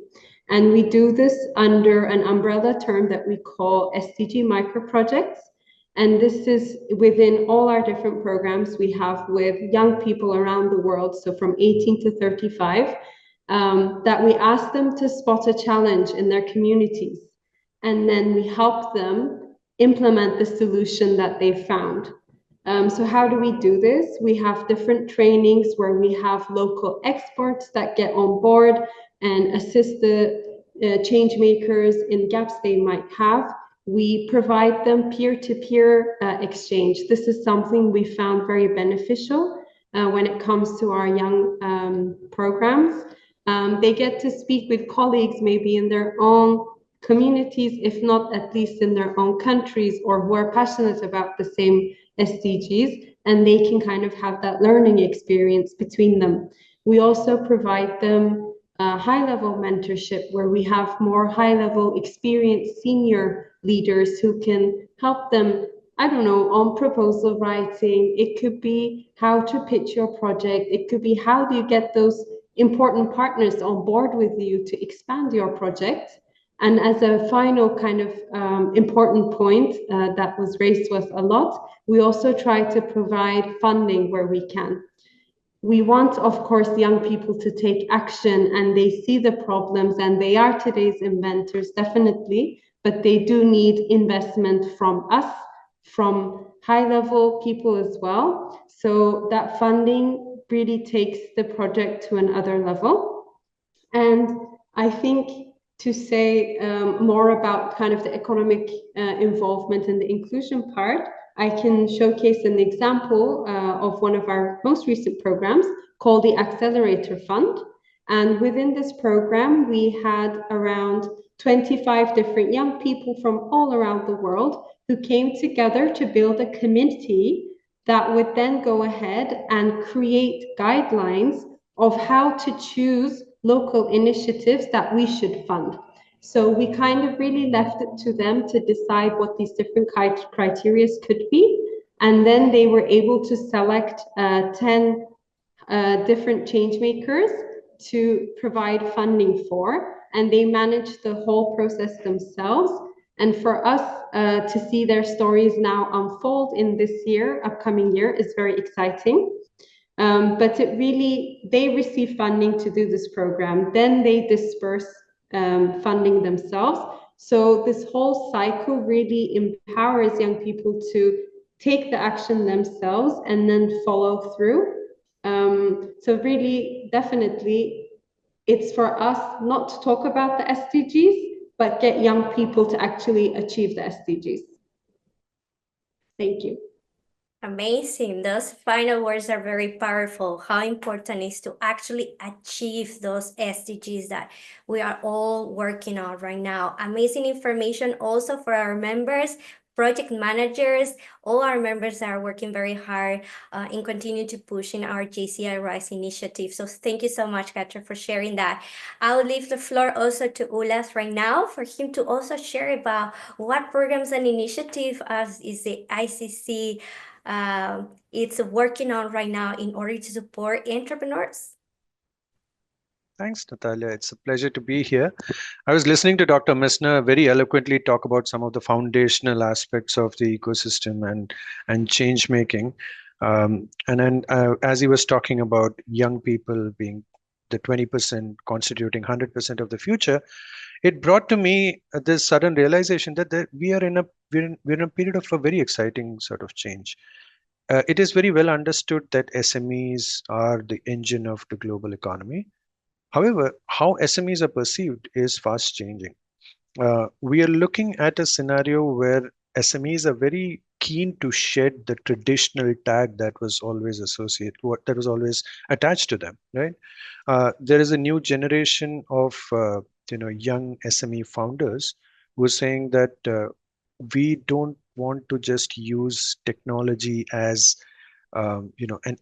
And we do this under an umbrella term that we call SDG micro projects. And this is within all our different programs we have with young people around the world, so from 18 to 35, that we ask them to spot a challenge in their communities. And then we help them implement the solution that they found. So how do we do this? We have different trainings where we have local experts that get on board and assist the change makers in gaps they might have. We provide them peer-to-peer exchange. This is something we found very beneficial when it comes to our young programs. They get to speak with colleagues maybe in their own communities, if not at least in their own countries, or who are passionate about the same SDGs, and they can kind of have that learning experience between them. We also provide them high-level mentorship, where we have more high-level experienced senior leaders who can help them, I don't know, on proposal writing. It could be how to pitch your project. It could be how do you get those important partners on board with you to expand your project. And as a final kind of important point that was raised with a lot, we also try to provide funding where we can. We want, of course, young people to take action, and they see the problems, and they are today's inventors, definitely, but they do need investment from us, from high-level people as well. So that funding really takes the project to another level. And I think to say more about kind of the economic involvement and the inclusion part, I can showcase an example of one of our most recent programs called the Accelerator Fund. And within this program, we had around 25 different young people from all around the world who came together to build a committee that would then go ahead and create guidelines of how to choose local initiatives that we should fund. So we kind of really left it to them to decide what these different criteria could be. And then they were able to select 10 different change makers to provide funding for, and they managed the whole process themselves. And for us to see their stories now unfold in this year, upcoming year, is very exciting. But it really, they receive funding to do this program, then they disperse funding themselves. So this whole cycle really empowers young people to take the action themselves and then follow through. So really, definitely, it's for us not to talk about the SDGs, but get young people to actually achieve the SDGs. Thank you. Amazing. Those final words are very powerful. How important it is to actually achieve those SDGs that we are all working on right now. Amazing information also for our members, project managers, all our members that are working very hard and continue to push in our JCI Rise initiative. So thank you so much, Katja, for sharing that. I'll leave the floor also to Ulas right now for him to also share about what programs and initiative is the ICC it's working on right now in order to support entrepreneurs. Thanks, Natalia. It's a pleasure to be here. I was listening to Dr. Messner very eloquently talk about some of the foundational aspects of the ecosystem and change making. And then as he was talking about young people being the 20% constituting 100% of the future, it brought to me this sudden realization that we're in a period of a very exciting sort of change. It is very well understood that SMEs are the engine of the global economy. However, how SMEs are perceived is fast changing. We are looking at a scenario where SMEs are very keen to shed the traditional tag that was always attached to them, right? There is a new generation of young SME founders who are saying that we don't want to just use technology as an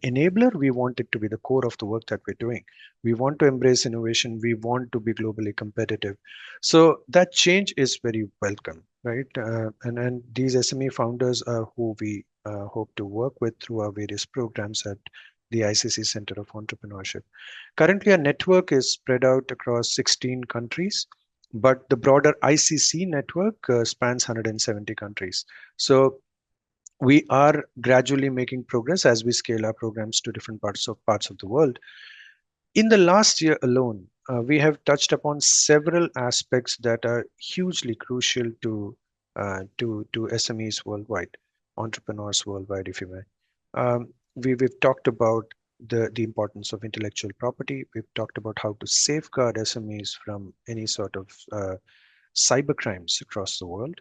enabler. We want it to be the core of the work that we're doing. We want to embrace innovation. We want to be globally competitive. So that change is very welcome, right? And these SME founders are who we hope to work with through our various programs at the ICC Center of Entrepreneurship. Currently, our network is spread out across 16 countries, but the broader ICC network spans 170 countries. So we are gradually making progress as we scale our programs to different parts of the world. In the last year alone, we have touched upon several aspects that are hugely crucial to SMEs worldwide, entrepreneurs worldwide, if you may. We've talked about the importance of intellectual property. We've talked about how to safeguard SMEs from any sort of cyber crimes across the world.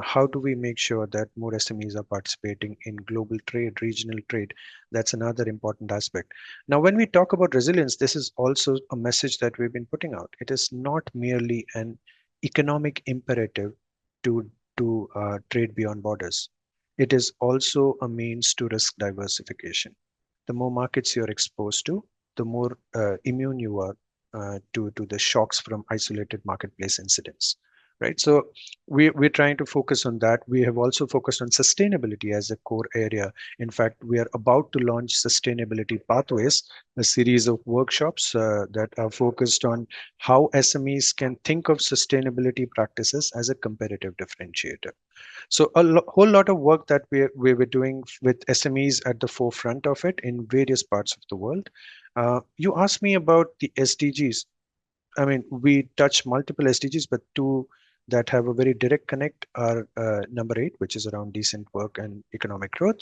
How do we make sure that more SMEs are participating in global trade, regional trade? That's another important aspect. Now, when we talk about resilience, this is also a message that we've been putting out. It is not merely an economic imperative to trade beyond borders. It is also a means to risk diversification. The more markets you're exposed to, the more immune you are to the shocks from isolated marketplace incidents. right? So we're trying to focus on that. We have also focused on sustainability as a core area. In fact, we are about to launch Sustainability Pathways, a series of workshops that are focused on how SMEs can think of sustainability practices as a competitive differentiator. So a whole lot of work that we were doing with SMEs at the forefront of it in various parts of the world. You asked me about the SDGs. I mean, we touch multiple SDGs, but two that have a very direct connect are number 8, which is around decent work and economic growth,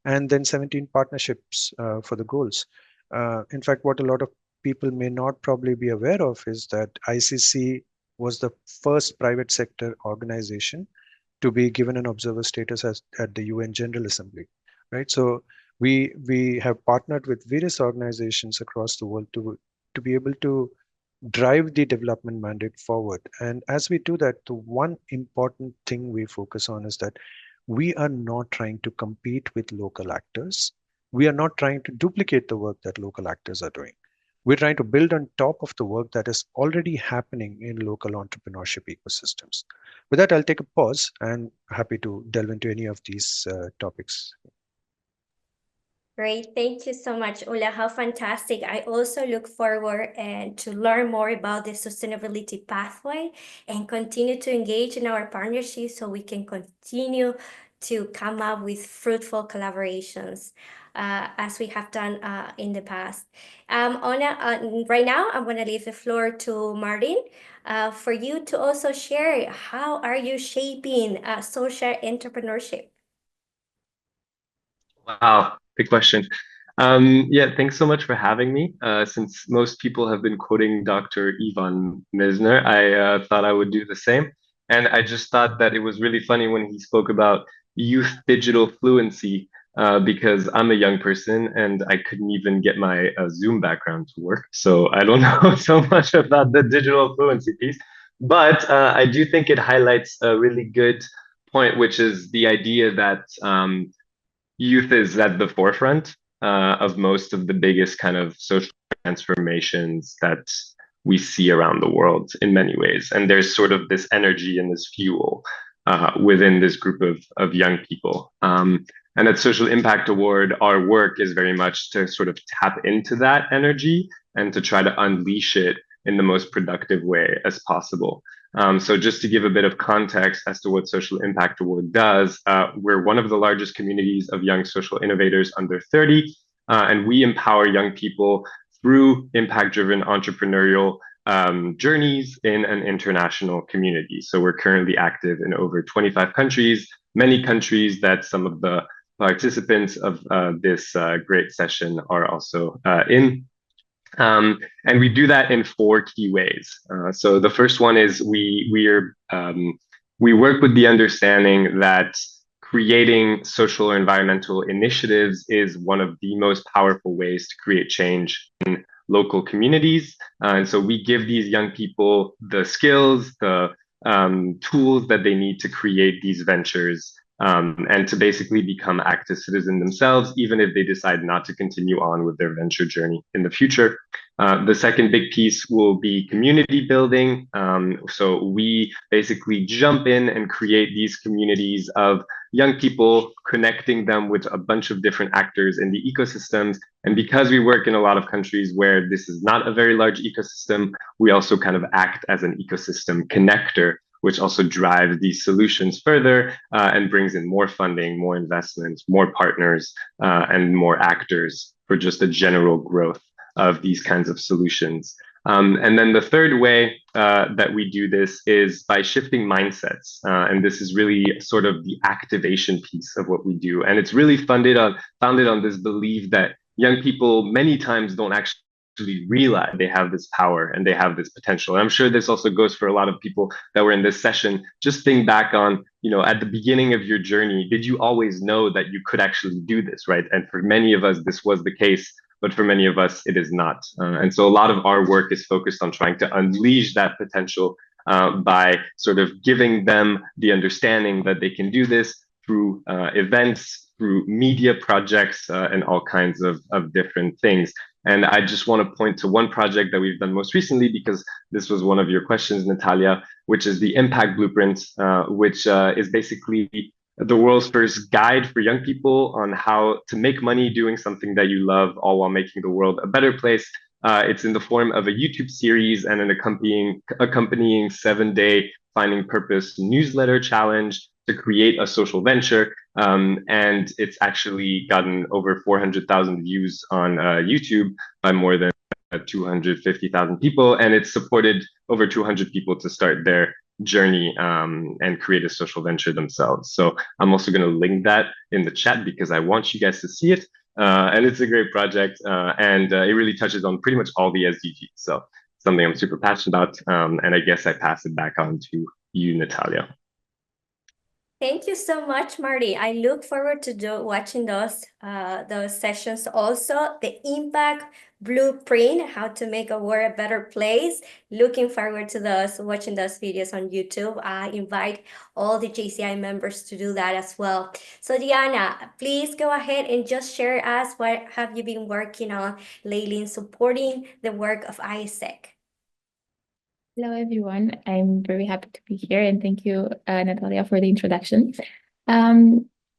and then 17 partnerships for the goals. In fact, what a lot of people may not probably be aware of is that ICC was the first private sector organization to be given an observer status at the UN General Assembly, right? So we have partnered with various organizations across the world to be able to drive the development mandate forward. And as we do that, the one important thing we focus on is that we are not trying to compete with local actors. We are not trying to duplicate the work that local actors are doing. We're trying to build on top of the work that is already happening in local entrepreneurship ecosystems. With that, I'll take a pause and happy to delve into any of these topics. Great. Thank you so much, Ula. How fantastic. I also look forward to learn more about the sustainability pathway and continue to engage in our partnership so we can continue to come up with fruitful collaborations as we have done in the past. Right now, I'm going to leave the floor to Martin for you to also share how are you shaping social entrepreneurship? Wow, big question. Yeah, thanks so much for having me. Since most people have been quoting Dr. 𝗘𝗓𝗦𝗢𝗓, I thought I would do the same. And I just thought that it was really funny when he spoke about youth digital fluency, because I'm a young person and I couldn't even get my Zoom background to work. So I don't know so much about the digital fluency piece. But I do think it highlights a really good point, which is the idea that youth is at the forefront of most of the biggest kind of social transformations that we see around the world in many ways. And there's sort of this energy and this fuel within this group of young people. And at Social Impact Award, our work is very much to sort of tap into that energy and to try to unleash it in the most productive way as possible. So just to give a bit of context as to what Social Impact Award does, we're one of the largest communities of young social innovators under 30, and we empower young people through impact-driven entrepreneurial journeys in an international community. So we're currently active in over 25 countries, many countries that some of the participants of this great session are also in. And we do that in 4 key ways. So the first one is we work with the understanding that creating social or environmental initiatives is one of the most powerful ways to create change in local communities. And so we give these young people the skills, the tools that they need to create these ventures and to basically become active citizens themselves, even if they decide not to continue on with their venture journey in the future. The second big piece will be community building. So we basically jump in and create these communities of young people, connecting them with a bunch of different actors in the ecosystems. And because we work in a lot of countries where this is not a very large ecosystem, we also kind of act as an ecosystem connector, which also drives these solutions further and brings in more funding, more investments, more partners, and more actors for just the general growth of these kinds of solutions. And then the third way that we do this is by shifting mindsets. And this is really sort of the activation piece of what we do. And it's really founded on this belief that young people many times don't actually realize they have this power and they have this potential. And I'm sure this also goes for a lot of people that were in this session. Just think back on, you know, at the beginning of your journey, did you always know that you could actually do this, right? And for many of us, this was the case, but for many of us, it is not. And so a lot of our work is focused on trying to unleash that potential by sort of giving them the understanding that they can do this through events, through media projects, and all kinds of different things. And I just want to point to one project that we've done most recently, because this was one of your questions, Natalia, which is the Impact Blueprint, which is basically the world's first guide for young people on how to make money doing something that you love, all while making the world a better place. It's in the form of a YouTube series and an accompanying 7-day Finding Purpose newsletter challenge to create a social venture. And it's actually gotten over 400,000 views on YouTube by more than 250,000 people. And it's supported over 200 people to start their journey and create a social venture themselves. So I'm also going to link that in the chat because I want you guys to see it. And it's a great project, and it really touches on pretty much all the SDGs. So something I'm super passionate about. And I guess I pass it back on to you, Natalia. Thank you so much, Marty. I look forward to watching those sessions also. The Impact Blueprint, how to make a world a better place. Looking forward to watching those videos on YouTube. I invite all the JCI members to do that as well. So Diana, please go ahead and just share us what have you been working on lately in supporting the work of AIESEC. Hello, everyone. I'm very happy to be here, and thank you, Natalia, for the introduction. I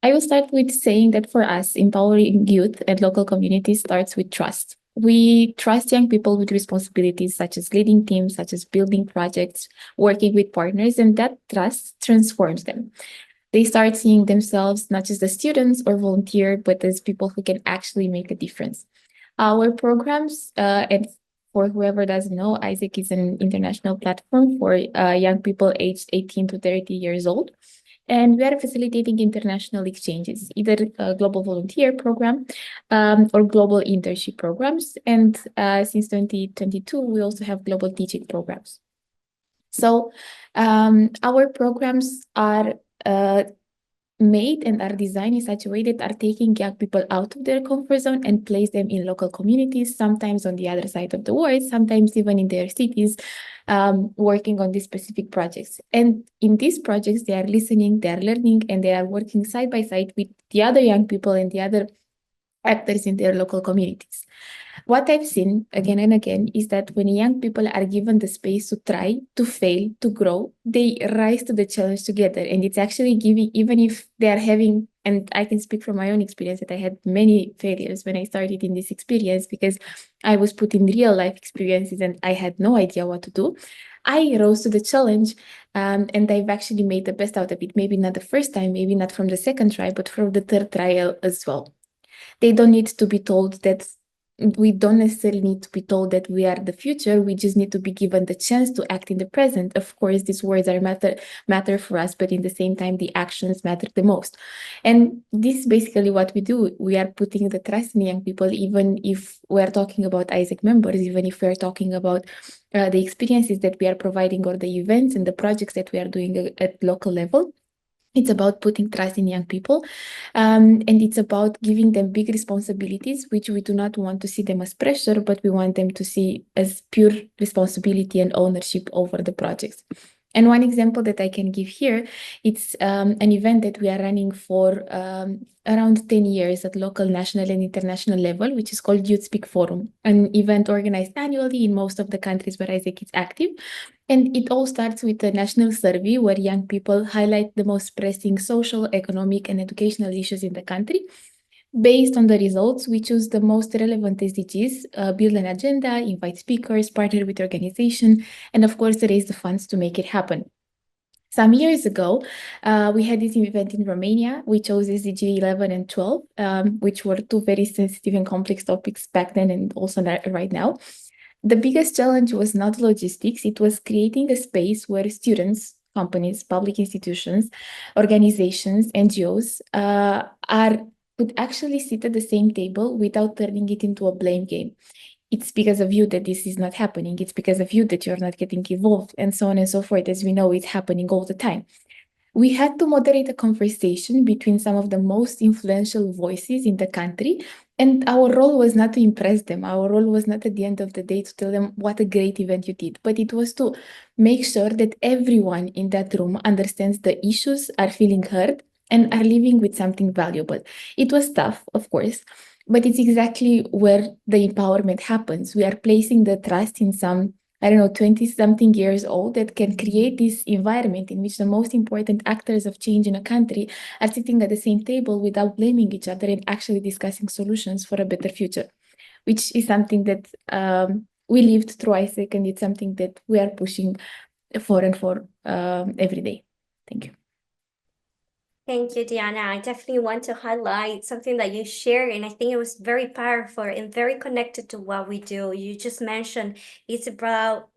will start with saying that for us, empowering youth and local communities starts with trust. We trust young people with responsibilities such as leading teams, such as building projects, working with partners, and that trust transforms them. They start seeing themselves not just as students or volunteer, but as people who can actually make a difference. Our programs, and for whoever doesn't know, AIESEC is an international platform for young people aged 18 to 30 years old. And we are facilitating international exchanges, either a global volunteer program or global internship programs. And since 2022, we also have global teaching programs. So our programs are made and are designed in such a way that are taking young people out of their comfort zone and place them in local communities, sometimes on the other side of the world, sometimes even in their cities, working on these specific projects. And in these projects, they are listening, they are learning, and they are working side by side with the other young people and the other actors in their local communities. What I've seen again and again is that when young people are given the space to try, to fail, to grow, they rise to the challenge together. And it's actually giving, even if they are having, and I can speak from my own experience that I had many failures when I started in this experience because I was put in real life experiences and I had no idea what to do. I rose to the challenge and I've actually made the best out of it. Maybe not the first time, maybe not from the second try, but from the third trial as well. They don't need to be told that we don't necessarily need to be told that we are the future. We just need to be given the chance to act in the present. Of course, these words are matter for us, but in the same time, the actions matter the most. And this is basically what we do. We are putting the trust in young people, even if we are talking about AIESEC members, even if we are talking about the experiences that we are providing or the events and the projects that we are doing at local level. It's about putting trust in young people, and it's about giving them big responsibilities, which we do not want to see them as pressure, but we want them to see as pure responsibility and ownership over the projects. And one example that I can give here, it's an event that we are running for around 10 years at local, national, and international level, which is called Youth Speak Forum, an event organized annually in most of the countries where AIESEC is active. And it all starts with a national survey where young people highlight the most pressing social, economic, and educational issues in the country. Based on the results, we choose the most relevant SDGs, build an agenda, invite speakers, partner with organization, and of course, raise the funds to make it happen. Some years ago, we had this event in Romania. We chose SDG 11 and 12, which were two very sensitive and complex topics back then and also right now. The biggest challenge was not logistics. It was creating a space where students, companies, public institutions, organizations, NGOs could actually sit at the same table without turning it into a blame game. It's because of you that this is not happening. It's because of you that you're not getting involved, and so on and so forth. As we know, it's happening all the time. We had to moderate a conversation between some of the most influential voices in the country, and our role was not to impress them. Our role was not at the end of the day to tell them what a great event you did, but it was to make sure that everyone in that room understands the issues, are feeling heard, and are living with something valuable. It was tough, of course, but it's exactly where the empowerment happens. We are placing the trust in some, I don't know, 20-something years old that can create this environment in which the most important actors of change in a country are sitting at the same table without blaming each other and actually discussing solutions for a better future, which is something that we lived through ISEC, and it's something that we are pushing for every day. Thank you. Thank you, Diana. I definitely want to highlight something that you shared, and I think it was very powerful and very connected to what we do. You just mentioned it's about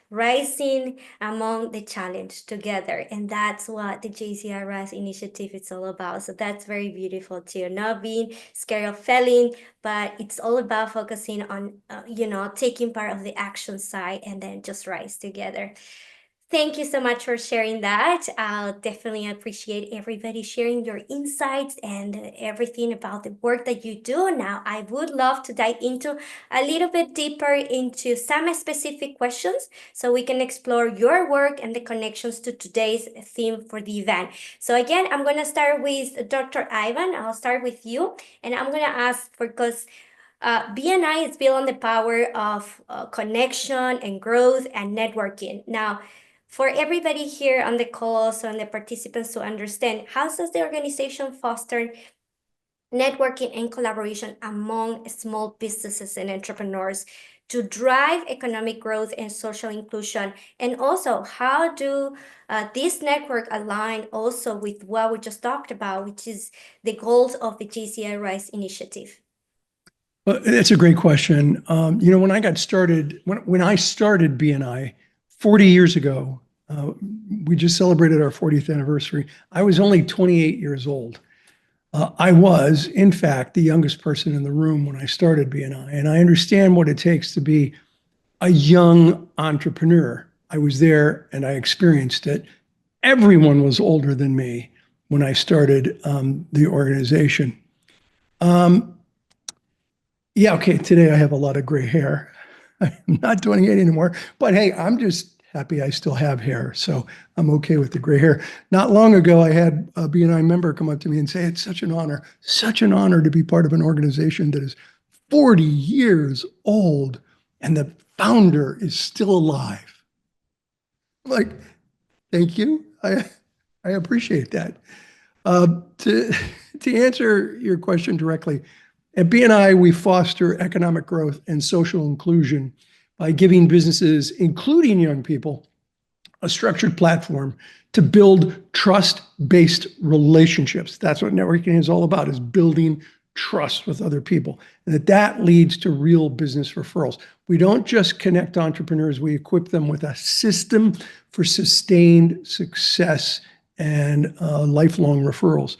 rising among the challenge together, and that's what the JCI Rise initiative is all about. So that's very beautiful too. Not being scared of failing, but it's all about focusing on, taking part of the action side and then just rise together. Thank you so much for sharing that. I'll definitely appreciate everybody sharing your insights and everything about the work that you do. Now, I would love to dive into a little bit deeper into some specific questions so we can explore your work and the connections to today's theme for the event. So again, I'm going to start with Dr. Ivan. I'll start with you, and I'm going to ask because BNI is built on the power of connection and growth and networking. Now, for everybody here on the call, so and the participants to understand, how does the organization foster networking and collaboration among small businesses and entrepreneurs to drive economic growth and social inclusion? And also, how do this network align also with what we just talked about, which is the goals of the JCI Rise initiative? Well, that's a great question. When I got started, when I started BNI 40 years ago, we just celebrated our 40th anniversary. I was only 28 years old. I was, in fact, the youngest person in the room when I started BNI, and I understand what it takes to be a young entrepreneur. I was there and I experienced it. Everyone was older than me when I started the organization. Today I have a lot of gray hair. I'm not 28 anymore, but hey, I'm just happy I still have hair, so I'm okay with the gray hair. Not long ago, I had a BNI member come up to me and say, it's such an honor to be part of an organization that is 40 years old and the founder is still alive. I'm like, thank you. I appreciate that. To answer your question directly, at BNI, we foster economic growth and social inclusion by giving businesses, including young people, a structured platform to build trust-based relationships. That's what networking is all about, is building trust with other people. And that leads to real business referrals. We don't just connect entrepreneurs, we equip them with a system for sustained success and lifelong referrals.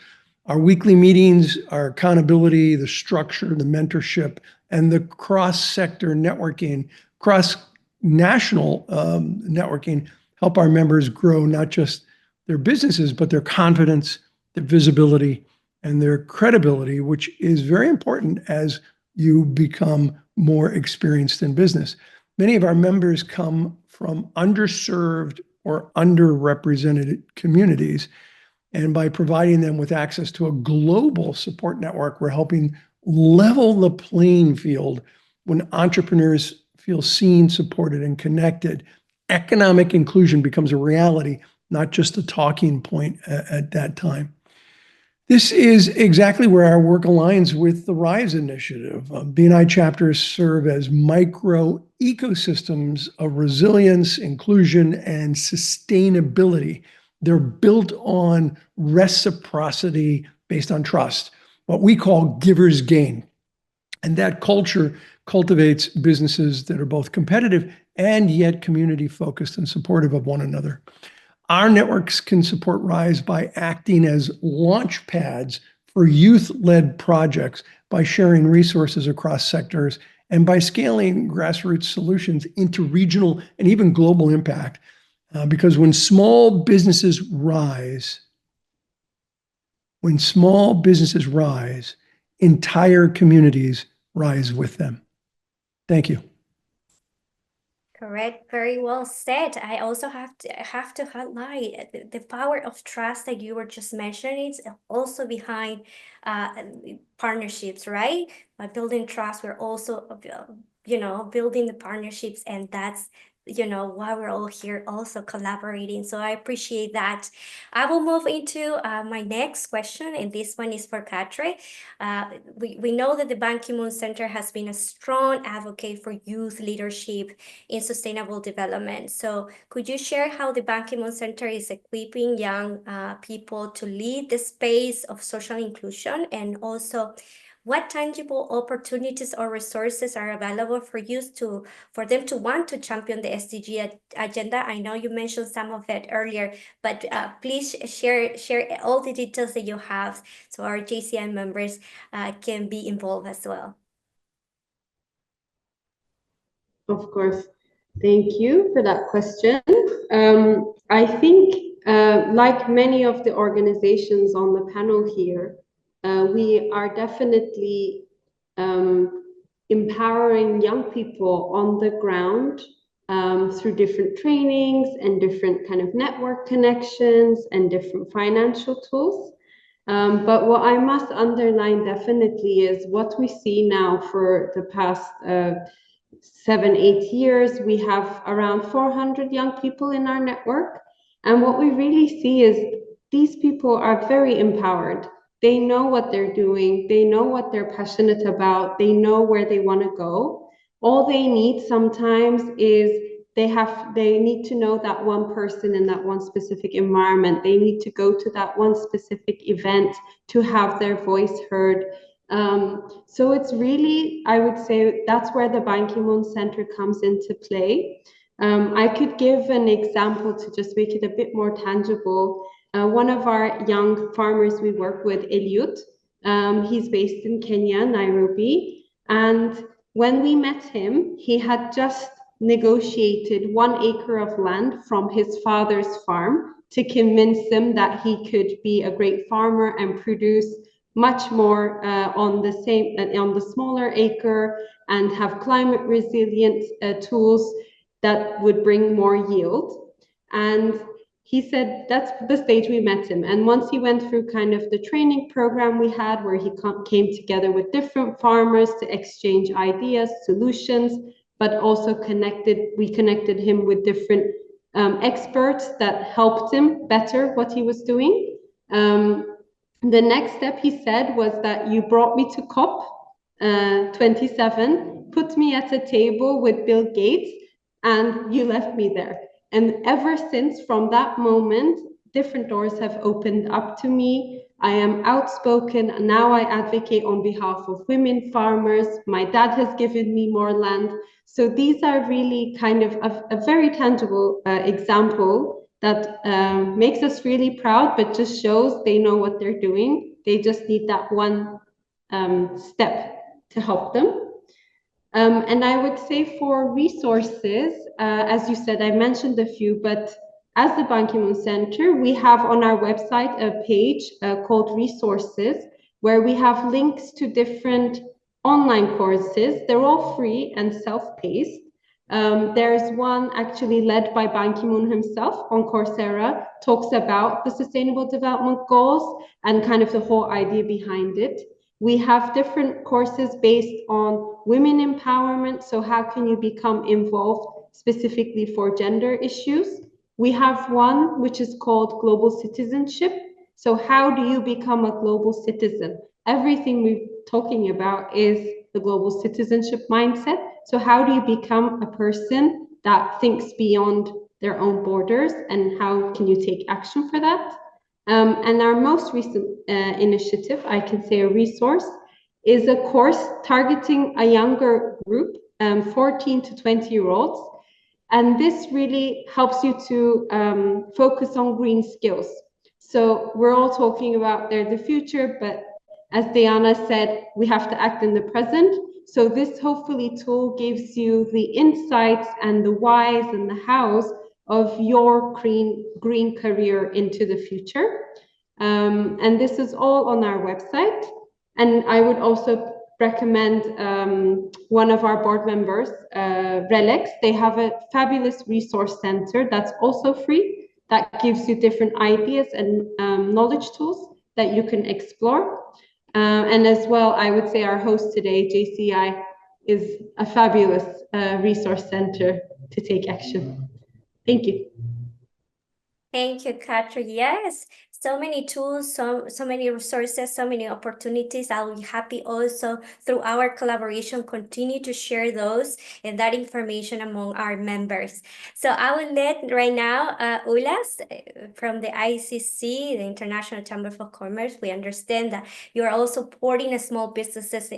Our weekly meetings, our accountability, the structure, the mentorship, and the cross-sector networking, cross-national networking help our members grow not just their businesses, but their confidence, their visibility, and their credibility, which is very important as you become more experienced in business. Many of our members come from underserved or underrepresented communities, and by providing them with access to a global support network, we're helping level the playing field. When entrepreneurs feel seen, supported, and connected, economic inclusion becomes a reality, not just a talking point at that time. This is exactly where our work aligns with the RISE initiative. BNI chapters serve as micro ecosystems of resilience, inclusion, and sustainability. They're built on reciprocity based on trust, what we call giver's gain. And that culture cultivates businesses that are both competitive and yet community-focused and supportive of one another. Our networks can support RISE by acting as launch pads for youth-led projects, by sharing resources across sectors, and by scaling grassroots solutions into regional and even global impact. Because when small businesses rise, entire communities rise with them. Thank you. Correct. Very well said. I also have to highlight the power of trust that you were just mentioning. It's also behind partnerships, right? By building trust, we're also building the partnerships, and that's why we're all here also collaborating. So I appreciate that. I will move into my next question, and this one is for Keysuke. We know that the Ban Ki-moon Center has been a strong advocate for youth leadership in sustainable development. So could you share how the Ban Ki-moon Center is equipping young people to lead the space of social inclusion, and also what tangible opportunities or resources are available for them to want to champion the SDG agenda? I know you mentioned some of it earlier, but please share all the details that you have so our JCI members can be involved as well. Of course. Thank you for that question. I think, like many of the organizations on the panel here, we are definitely empowering young people on the ground through different trainings and different kind of network connections and different financial tools. But what I must underline definitely is what we see now for the past 7-8 years. We have around 400 young people in our network. And what we really see is these people are very empowered. They know what they're doing. They know what they're passionate about. They know where they want to go. All they need sometimes is they need to know that one person in that one specific environment. They need to go to that one specific event to have their voice heard. So it's really, I would say, that's where the Ban Ki-moon Center comes into play. I could give an example to just make it a bit more tangible. One of our young farmers we work with, 𝗘𝗖𝗢𝗦𝗢𝗧, he's based in Kenya, Nairobi. And when we met him, he had just negotiated 1 acre of land from his father's farm to convince him that he could be a great farmer and produce much more on the smaller acre and have climate resilient tools that would bring more yield. And he said that's the stage we met him. And once he went through kind of the training program we had, where he came together with different farmers to exchange ideas, solutions, but also we connected him with different experts that helped him better what he was doing. The next step, he said, was that you brought me to COP27, put me at a table with Bill Gates, and you left me there. And ever since, from that moment, different doors have opened up to me. I am outspoken, and now I advocate on behalf of women farmers. My dad has given me more land. So these are really kind of a very tangible example that makes us really proud, but just shows they know what they're doing. They just need that one step to help them. And I would say for resources, as you said, I mentioned a few, but as the Ban Ki-moon Center, we have on our website a page called Resources, where we have links to different online courses. They're all free and self-paced. There's one actually led by Ban Ki-moon himself on Coursera, talks about the Sustainable Development Goals and kind of the whole idea behind it. We have different courses based on women empowerment. So how can you become involved specifically for gender issues? We have one which is called Global Citizenship. So how do you become a global citizen? Everything we're talking about is the global citizenship mindset. So how do you become a person that thinks beyond their own borders, and how can you take action for that? And our most recent initiative, I can say a resource, is a course targeting a younger group, 14 to 20-year-olds. And this really helps you to focus on green skills. So we're all talking about they're the future, but as Diana said, we have to act in the present. So this hopefully tool gives you the insights and the whys and the hows of your green career into the future. And this is all on our website. And I would also recommend one of our board members, Relex. They have a fabulous resource center that's also free, that gives you different ideas and knowledge tools that you can explore. And as well, I would say our host today, JCI, is a fabulous resource center to take action. Thank you. Thank you, Katri. Yes, so many tools, so many resources, so many opportunities. I'll be happy also through our collaboration continue to share those and that information among our members. So I will let right now Ulas from the ICC, the International Chamber of Commerce. We understand that you are also supporting small businesses.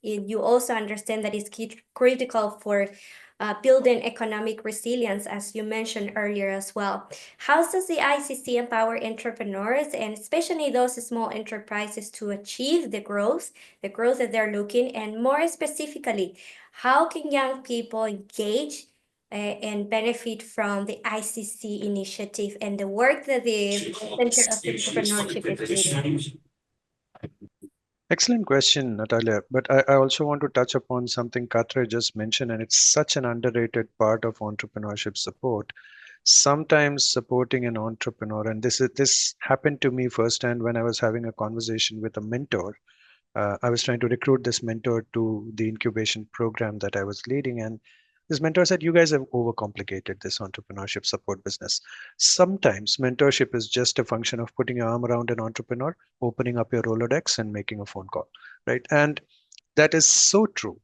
You also understand that it's critical for building economic resilience, as you mentioned earlier as well. How does the ICC empower entrepreneurs and especially those small enterprises to achieve the growth that they're looking? And more specifically, how can young people engage and benefit from the ICC initiative and the work that the Center of Entrepreneurship is doing? Excellent question, Natalia. But I also want to touch upon something Katra just mentioned, and it's such an underrated part of entrepreneurship support. Sometimes supporting an entrepreneur, and this happened to me firsthand when I was having a conversation with a mentor. I was trying to recruit this mentor to the incubation program that I was leading, and this mentor said, "You guys have overcomplicated this entrepreneurship support business. Sometimes mentorship is just a function of putting your arm around an entrepreneur, opening up your Rolodex and making a phone call," right? And that is so true.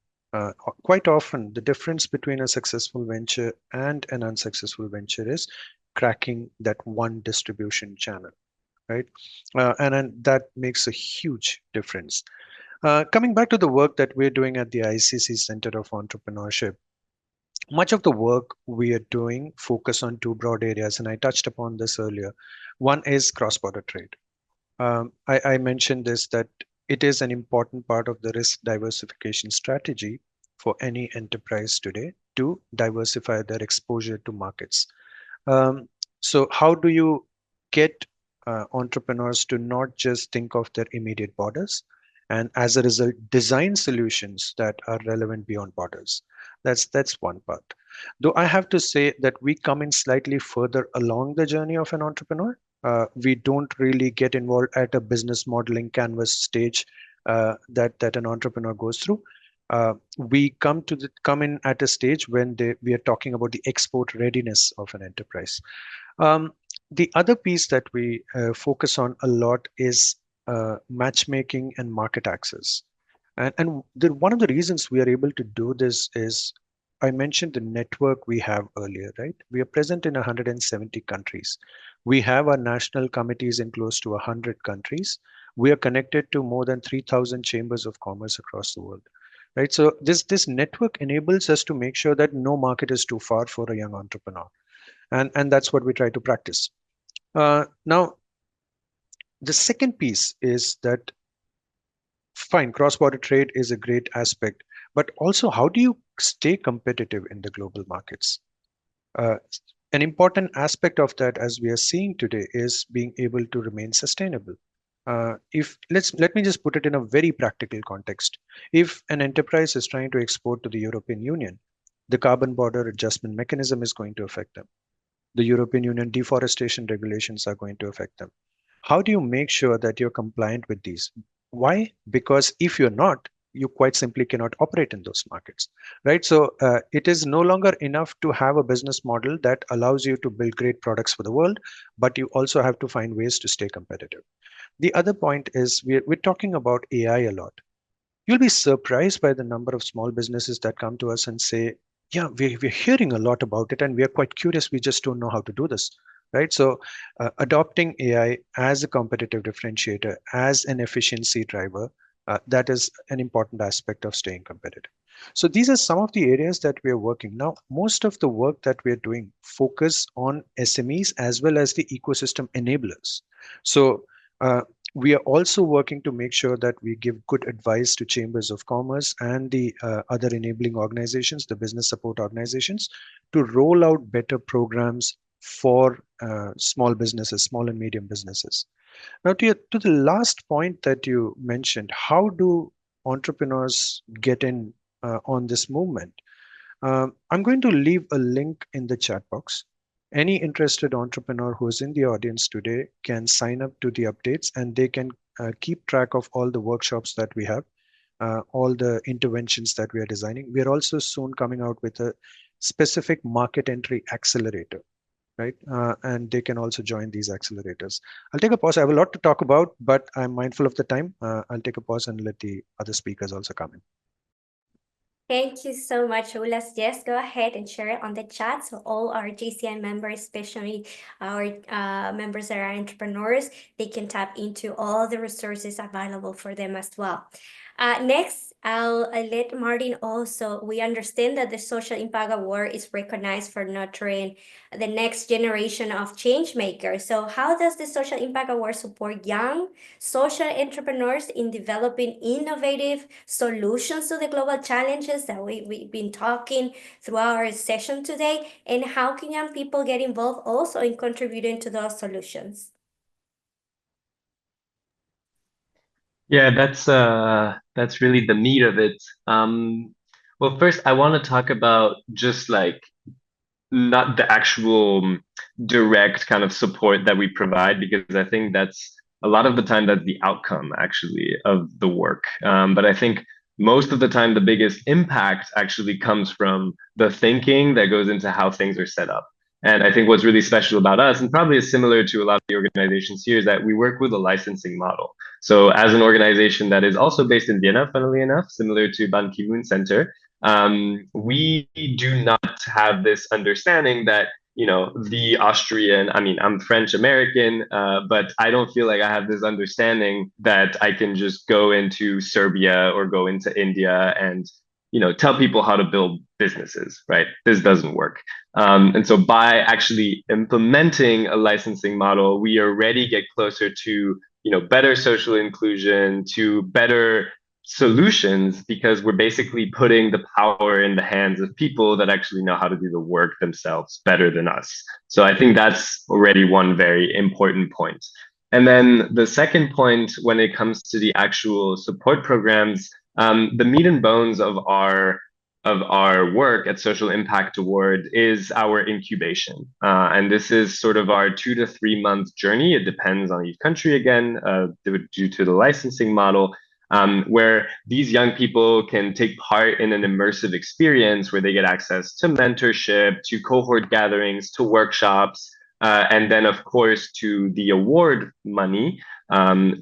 Quite often, the difference between a successful venture and an unsuccessful venture is cracking that one distribution channel, right? And that makes a huge difference. Coming back to the work that we're doing at the ICC Center of Entrepreneurship, much of the work we are doing focus on two broad areas, and I touched upon this earlier. One is cross-border trade. I mentioned this, that it is an important part of the risk diversification strategy for any enterprise today to diversify their exposure to markets. So how do you get entrepreneurs to not just think of their immediate borders, and as a result, design solutions that are relevant beyond borders? That's one part. Though I have to say that we come in slightly further along the journey of an entrepreneur. We don't really get involved at a business modeling canvas stage that an entrepreneur goes through. We come in at a stage when we are talking about the export readiness of an enterprise. The other piece that we focus on a lot is matchmaking and market access. And one of the reasons we are able to do this is, I mentioned the network we have earlier, right? We are present in 170 countries. We have our national committees in close to 100 countries. We are connected to more than 3,000 chambers of commerce across the world, right? So this network enables us to make sure that no market is too far for a young entrepreneur. And that's what we try to practice. Now, the second piece is that, fine, cross-border trade is a great aspect, but also how do you stay competitive in the global markets? An important aspect of that, as we are seeing today, is being able to remain sustainable. Let me just put it in a very practical context. If an enterprise is trying to export to the European Union, the carbon border adjustment mechanism is going to affect them. The European Union deforestation regulations are going to affect them. How do you make sure that you're compliant with these? Why? Because if you're not, you quite simply cannot operate in those markets, right? So it is no longer enough to have a business model that allows you to build great products for the world, but you also have to find ways to stay competitive. The other point is we're talking about AI a lot. You'll be surprised by the number of small businesses that come to us and say, yeah, we're hearing a lot about it and we are quite curious. We just don't know how to do this, right? So adopting AI as a competitive differentiator, as an efficiency driver, that is an important aspect of staying competitive. So these are some of the areas that we are working. Now, most of the work that we are doing focus on SMEs as well as the ecosystem enablers. So we are also working to make sure that we give good advice to chambers of commerce and the other enabling organizations, the business support organizations, to roll out better programs for small businesses, small and medium businesses. Now, to the last point that you mentioned, how do entrepreneurs get in on this movement. I'm going to leave a link in the chat box. Any interested entrepreneur who is in the audience today can sign up to the updates, and they can keep track of all the workshops that we have, all the interventions that we are designing. We are also soon coming out with a specific market entry accelerator, right? And they can also join these accelerators. I'll take a pause. I have a lot to talk about, but I'm mindful of the time. I'll take a pause and let the other speakers also come in. Thank you so much, Ulas. Yes, go ahead and share it on the chat so all our JCI members, especially our members that are entrepreneurs, they can tap into all the resources available for them as well. Next, I'll let Martin also. We understand that the Social Impact Award is recognized for nurturing the next generation of change makers. So how does the Social Impact Award support young social entrepreneurs in developing innovative solutions to the global challenges that we've been talking throughout our session today? And how can young people get involved also in contributing to those solutions? Yeah, that's really the meat of it. Well, first I want to talk about just like not the actual direct kind of support that we provide, because I think that's a lot of the time that's the outcome actually of the work. But I think most of the time the biggest impact actually comes from the thinking that goes into how things are set up. And I think what's really special about us, and probably is similar to a lot of the organizations here, is that we work with a licensing model. So as an organization that is also based in Vienna, funnily enough, similar to 𝗏𝗘𝗦𝗏𝗏 Center, we do not have this understanding that, you know, the Austrian, I mean, I'm French American, but I don't feel like I have this understanding that I can just go into Serbia or go into India and, you know, tell people how to build businesses, right? This doesn't work. And so by actually implementing a licensing model, we already get closer to, you know, better social inclusion, to better solutions, because we're basically putting the power in the hands of people that actually know how to do the work themselves better than us. So I think that's already one very important point. And then the second point, when it comes to the actual support programs, the meat and bones of our work at Social Impact Award is our incubation. And this is sort of our 2 to 3 month journey. It depends on each country again, due to the licensing model, where these young people can take part in an immersive experience where they get access to mentorship, to cohort gatherings, to workshops, and then of course to the award money,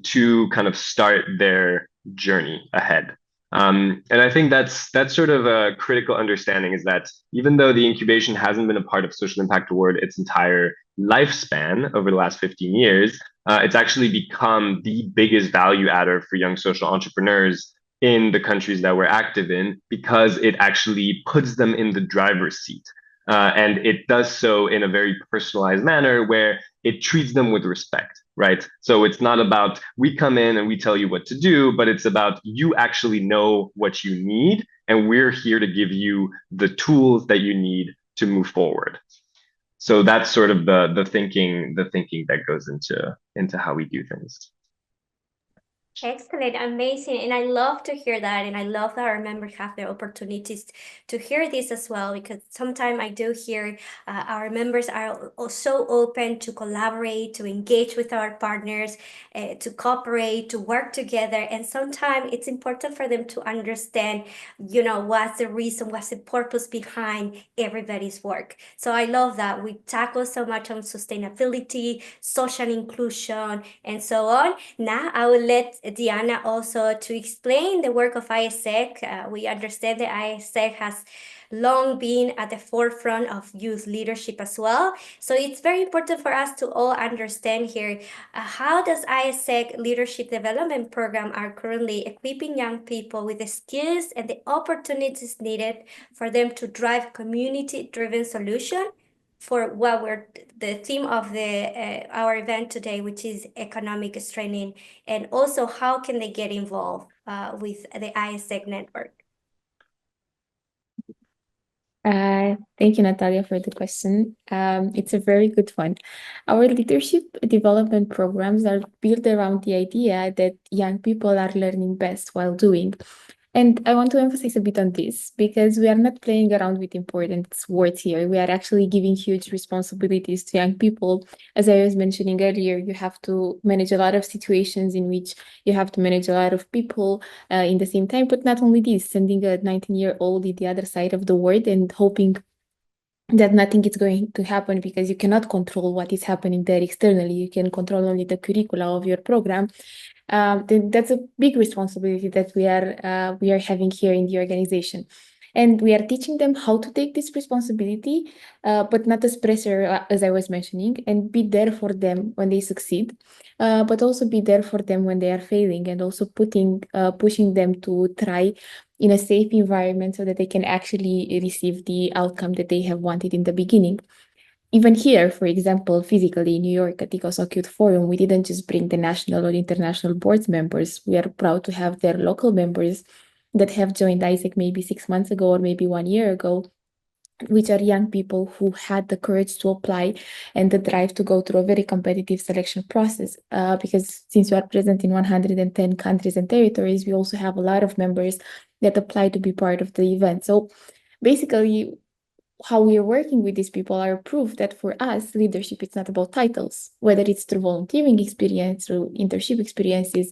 to kind of start their journey ahead. And I think that's sort of a critical understanding, is that even though the incubation hasn't been a part of Social Impact Award its entire lifespan over the last 15 years, it's actually become the biggest value adder for young social entrepreneurs in the countries that we're active in, because it actually puts them in the driver's seat. And it does so in a very personalized manner where it treats them with respect, right? So it's not about we come in and we tell you what to do, but it's about you actually know what you need, and we're here to give you the tools that you need to move forward. So that's sort of the thinking that goes into how we do things. Excellent, amazing, and I love to hear that, and I love that our members have the opportunities to hear this as well, because sometimes I do hear our members are so open to collaborate, to engage with our partners, to cooperate, to work together, and sometimes it's important for them to understand, you know, what's the reason, what's the purpose behind everybody's work. So I love that we tackle so much on sustainability, social inclusion, and so on. Now I will let Diana also to explain the work of 𝗖𝗍𝒃. We understand that 𝗖𝗍𝒃 has long been at the forefront of youth leadership as well. So it's very important for us to all understand here how does 𝗖𝗍𝒃 Leadership Development Program are currently equipping young people with the skills and the opportunities needed for them to drive community-driven solution for what the theme of our event today, which is economic straining, and also how can they get involved with the 𝗖𝗍𝒃 network. Thank you, Natalia, for the question. It's a very good one. Our leadership development programs are built around the idea that young people are learning best while doing. And I want to emphasize a bit on this because we are not playing around with important words here. We are actually giving huge responsibilities to young people. As I was mentioning earlier, you have to manage a lot of situations in which you have to manage a lot of people in the same time. But not only this, sending a 19-year-old in the other side of the world and hoping that nothing is going to happen because you cannot control what is happening there externally. You can control only the curricula of your program. Then that's a big responsibility that we are having here in the organization. And we are teaching them how to take this responsibility, but not as pressure, as I was mentioning, and be there for them when they succeed, but also be there for them when they are failing, and also pushing them to try in a safe environment so that they can actually receive the outcome that they have wanted in the beginning. Even here, for example, physically in New York at 𝗘𝗖𝗢𝗦𝗘 Youth Forum, we didn't just bring the national or international board members. We are proud to have their local members that have joined AIESEC maybe 6 months ago or maybe 1 year ago, which are young people who had the courage to apply and the drive to go through a very competitive selection process. Because since we are present in 110 countries and territories, we also have a lot of members that apply to be part of the event. So basically, how we are working with these people are proof that for us, leadership is not about titles, whether it's through volunteering experience, through internship experiences,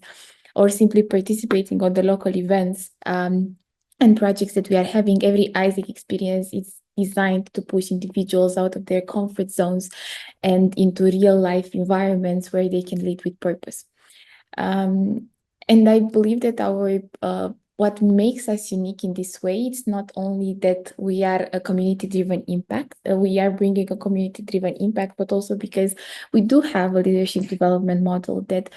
or simply participating on the local events and projects that we are having. Every AIESEC experience is designed to push individuals out of their comfort zones and into real life environments where they can lead with purpose. And I believe that what makes us unique in this way, it's not only that we are a community-driven impact, we are bringing a community-driven impact, but also because we do have a leadership development model that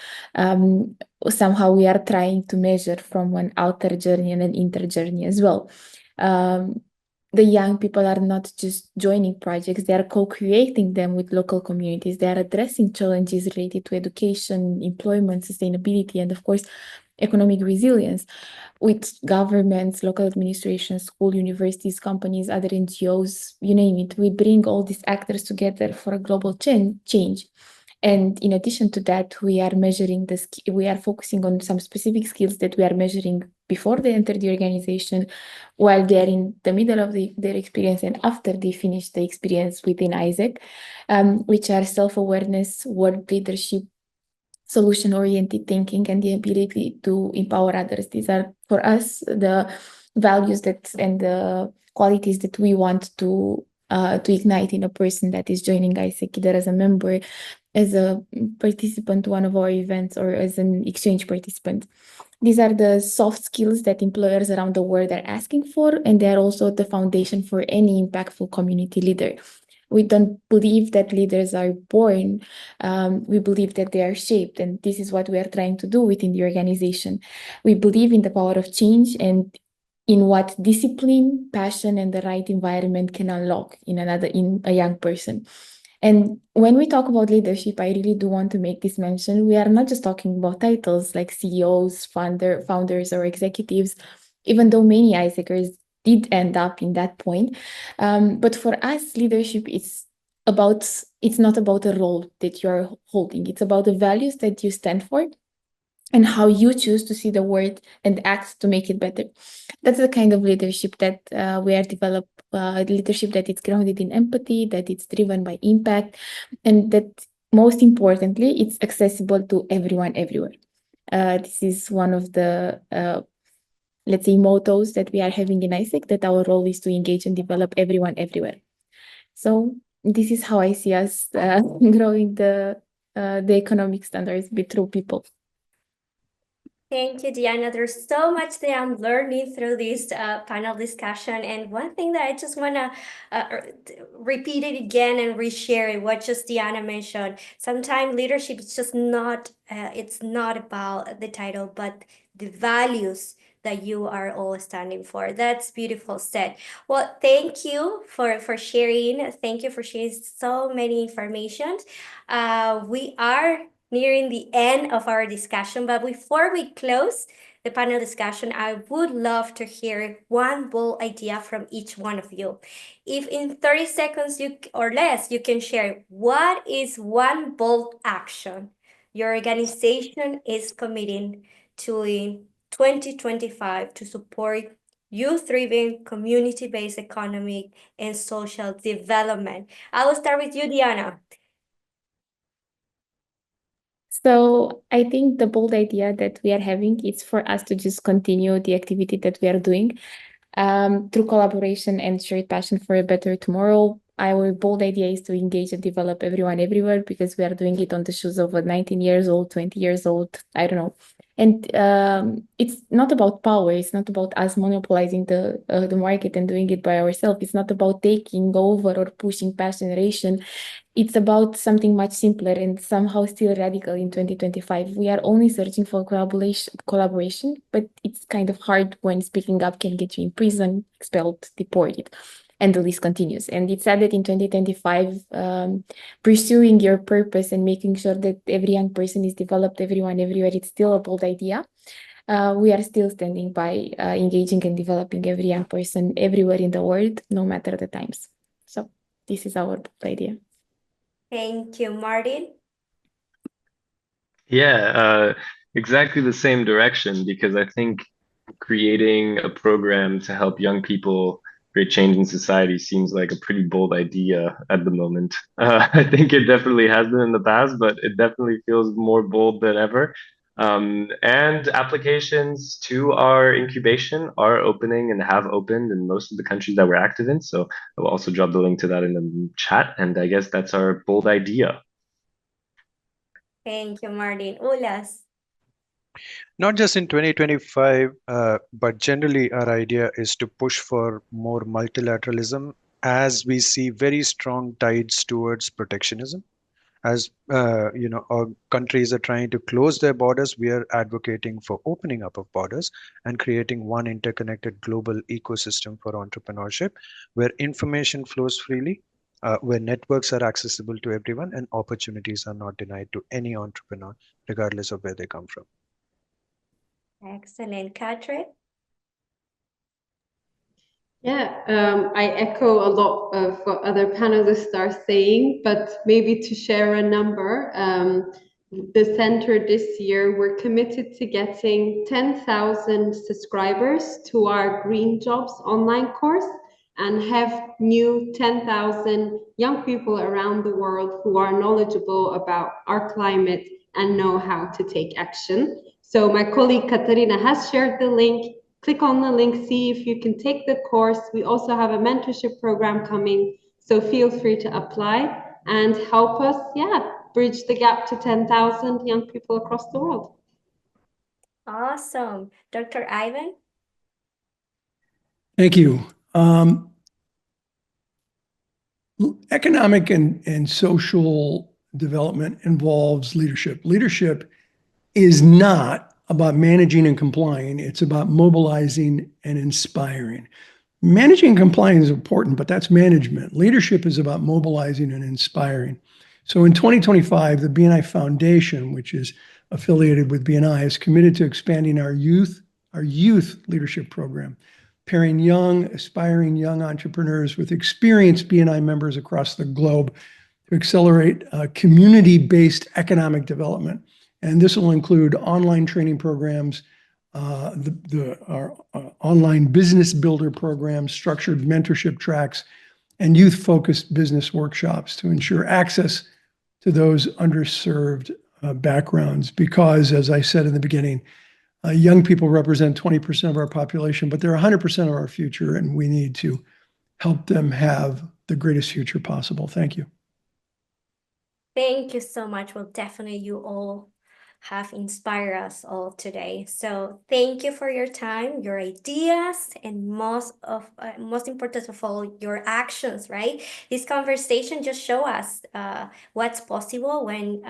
somehow we are trying to measure from an outer journey and an inner journey as well. The young people are not just joining projects, they are co-creating them with local communities. They are addressing challenges related to education, employment, sustainability, and of course, economic resilience with governments, local administrations, school, universities, companies, other NGOs, you name it. We bring all these actors together for a global change. And in addition to that, we are measuring we are focusing on some specific skills that we are measuring before they enter the organization, while they're in the middle of their experience and after they finish the experience within AIESEC, which are self-awareness, world leadership, solution-oriented thinking, and the ability to empower others. These are, for us, the values and the qualities that we want to ignite in a person that is joining AIESEC, either as a member, as a participant to one of our events, or as an exchange participant. These are the soft skills that employers around the world are asking for, and they are also the foundation for any impactful community leader. We don't believe that leaders are born. We believe that they are shaped, and this is what we are trying to do within the organization. We believe in the power of change and in what discipline, passion, and the right environment can unlock in a young person. And when we talk about leadership, I really do want to make this mention. We are not just talking about titles like CEOs, founders, or executives, even though many AIESECers did end up in that point. But for us, leadership it's not about a role that you're holding. It's about the values that you stand for and how you choose to see the world and act to make it better. That's the kind of leadership that we are developing, leadership that is grounded in empathy, that it's driven by impact, and that most importantly, it's accessible to everyone, everywhere. This is one of the, let's say, mottos that we are having in AIESEC, that our role is to engage and develop everyone, everywhere. So this is how I see us growing the economic standards through people. Thank you, Diana. There's so much that I'm learning through this panel discussion. And one thing that I just want to repeat it again and reshare what just Diana mentioned. Sometimes leadership is just not, it's not about the title, but the values that you are all standing for. That's beautiful said. Well, thank you for sharing. Thank you for sharing so many information. We are nearing the end of our discussion, but before we close, the panel discussion, I would love to hear one bold idea from each one of you. If in 30 seconds or less, you can share what is one bold action your organization is committing to in 2025 to support youth-driven, community-based economic and social development. I will start with you, Diana. So I think the bold idea that we are having is for us to just continue the activity that we are doing through collaboration and shared passion for a better tomorrow. Our bold idea is to engage and develop everyone everywhere, because we are doing it on the shoes of a 19 years old, 20 years old, I don't know. And it's not about power. It's not about us monopolizing the market and doing it by ourselves. It's not about taking over or pushing past generation. It's about something much simpler and somehow still radical in 2025. We are only searching for collaboration, but it's kind of hard when speaking up can get you in prison, expelled, deported, and the list continues. And it's sad that in 2025, pursuing your purpose and making sure that every young person is developed, everyone everywhere, it's still a bold idea. We are still standing by engaging and developing every young person everywhere in the world, no matter the times. So this is our bold idea. Thank you, Martin. Yeah, exactly the same direction, because I think creating a program to help young people create change in society seems like a pretty bold idea at the moment. I think it definitely has been in the past, but it definitely feels more bold than ever. And applications to our incubation are opening and have opened in most of the countries that we're active in. So I will also drop the link to that in the chat. And I guess that's our bold idea. Thank you, Martin. Ulas. Not just in 2025, but generally our idea is to push for more multilateralism as we see very strong tides towards protectionism. As our countries are trying to close their borders, we are advocating for opening up of borders and creating one interconnected global ecosystem for entrepreneurship, where information flows freely, where networks are accessible to everyone, and opportunities are not denied to any entrepreneur, regardless of where they come from. Excellent. Katrin? Yeah, I echo a lot of what other panelists are saying, but maybe to share a number, the center this year, we're committed to getting 10,000 subscribers to our Green Jobs online course and have new 10,000 young people around the world who are knowledgeable about our climate and know how to take action. So my colleague Katarina has shared the link. Click on the link, see if you can take the course. We also have a mentorship program coming, so feel free to apply and help us, bridge the gap to 10,000 young people across the world. Awesome. Dr. Ivan? Thank you. Economic and social development involves leadership. Leadership is not about managing and complying. It's about mobilizing and inspiring. Managing and complying is important, but that's management. Leadership is about mobilizing and inspiring. So in 2025, the BNI Foundation, which is affiliated with BNI, is committed to expanding our youth leadership program, pairing aspiring young entrepreneurs with experienced BNI members across the globe to accelerate community-based economic development. And this will include online training programs, our online business builder programs, structured mentorship tracks, and youth-focused business workshops to ensure access to those underserved backgrounds. Because, as I said in the beginning, young people represent 20% of our population, but they're 100% of our future, and we need to help them have the greatest future possible. Thank you. Thank you so much. Well, definitely you all have inspired us all today. So thank you for your time, your ideas, and most important of all, your actions, right? This conversation just show us what's possible when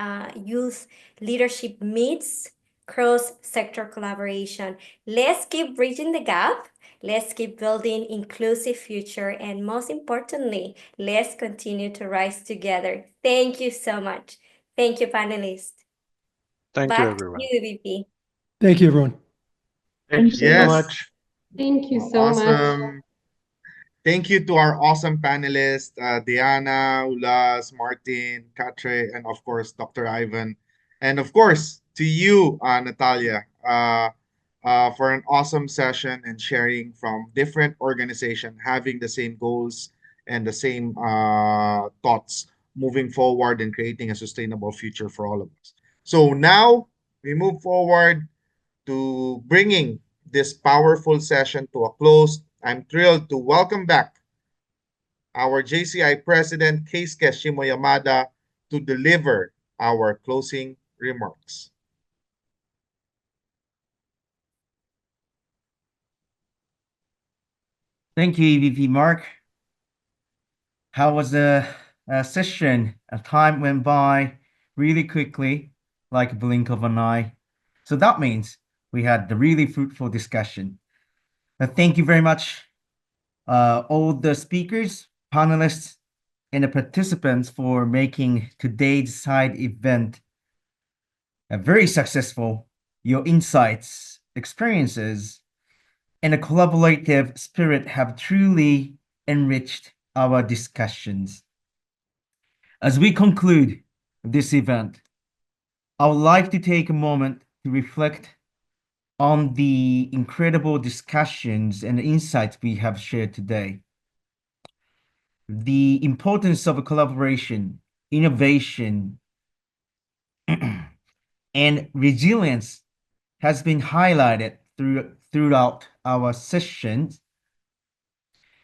youth leadership meets cross-sector collaboration. Let's keep bridging the gap. Let's keep building inclusive future. And most importantly, let's continue to rise together. Thank you so much. Thank you, panelists. Thank you, everyone. Back to you, VP. Thank you, everyone. Thank you so Yes. much. Thank you so much. Awesome. Thank you to our awesome panelists, Diana, Ulas, Martin, Katre, and of course, Dr. Ivan. And of course, to you, Natalia, for an awesome session and sharing from different organizations, having the same goals and the same thoughts moving forward and creating a sustainable future for all of us. So now we move forward to bringing this powerful session to a close. I'm thrilled to welcome back our JCI President Keisuke Shimoyamada to deliver our closing remarks. Thank you, EVP Mark. How was the session? Time went by really quickly, like a blink of an eye. So that means we had the really fruitful discussion. Thank you very much, all the speakers, panelists, and the participants for making today's side event very successful. Your insights, experiences, and a collaborative spirit have truly enriched our discussions. As we conclude this event, I would like to take a moment to reflect on the incredible discussions and insights we have shared today. The importance of collaboration, innovation, and resilience has been highlighted throughout our sessions.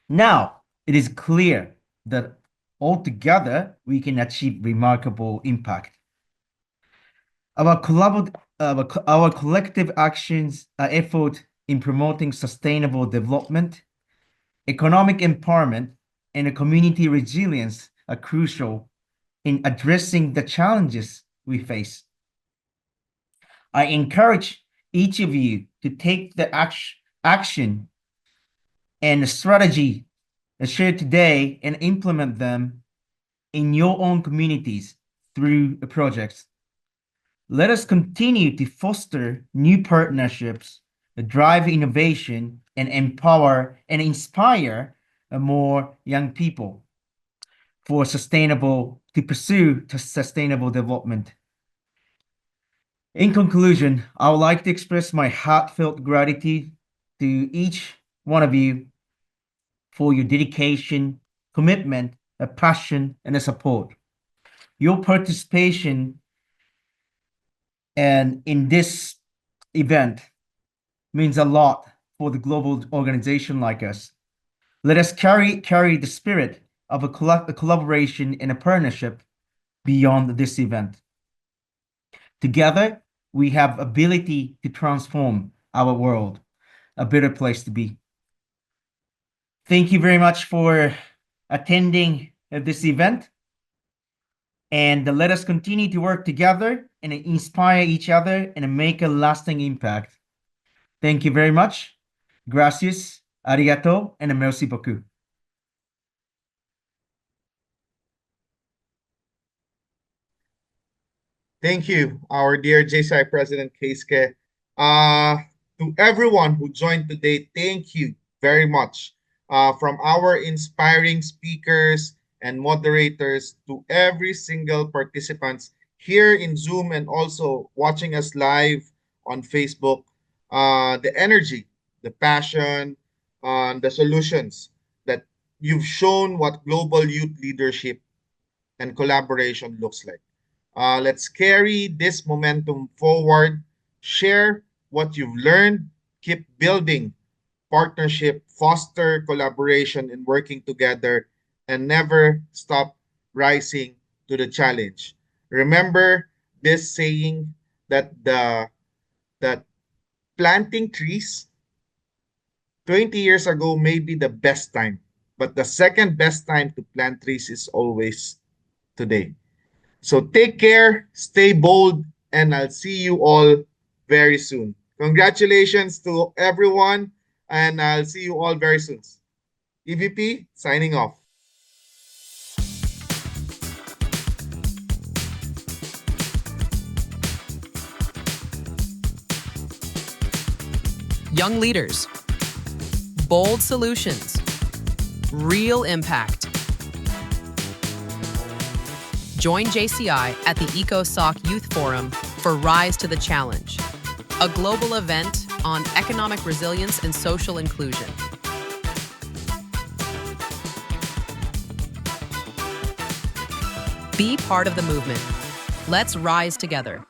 Now, it is clear that altogether we can achieve remarkable impact. Our collective actions, effort in promoting sustainable development, economic empowerment, and community resilience are crucial in addressing the challenges we face. I encourage each of you to take the action and strategy shared today and implement them in your own communities through projects. Let us continue to foster new partnerships, drive innovation, and empower and inspire more young people to pursue sustainable development. In conclusion, I would like to express my heartfelt gratitude to each one of you for your dedication, commitment, passion, and support. Your participation in this event means a lot for the global organization like us. Let us carry the spirit of a collaboration and a partnership beyond this event. Together, we have ability to transform our world, a better place to be. Thank you very much for attending this event. And let us continue to work together and inspire each other and make a lasting impact. Thank you very much. Gracias, arigato, and merci beaucoup. Thank you, our dear JCI President Keisuke. To everyone who joined today, thank you very much. From our inspiring speakers and moderators to every single participants here in Zoom and also watching us live on Facebook, the energy, the passion, the solutions that you've shown what global youth leadership and collaboration looks like. Let's carry this momentum forward, share what you've learned, keep building partnership, foster collaboration and working together, and never stop rising to the challenge. Remember this saying that planting trees 20 years ago may be the best time, but the second best time to plant trees is always today. So take care, stay bold, and I'll see you all very soon. Congratulations to everyone, and I'll see you all very soon. EVP signing off. young leaders, bold solutions, real impact. Join JCI at the 𝗘𝗖𝗢𝗦𝗢𝗧 Youth Forum for Rise to the Challenge, a global event on economic resilience and social inclusion. Be part of the movement. Let's rise together.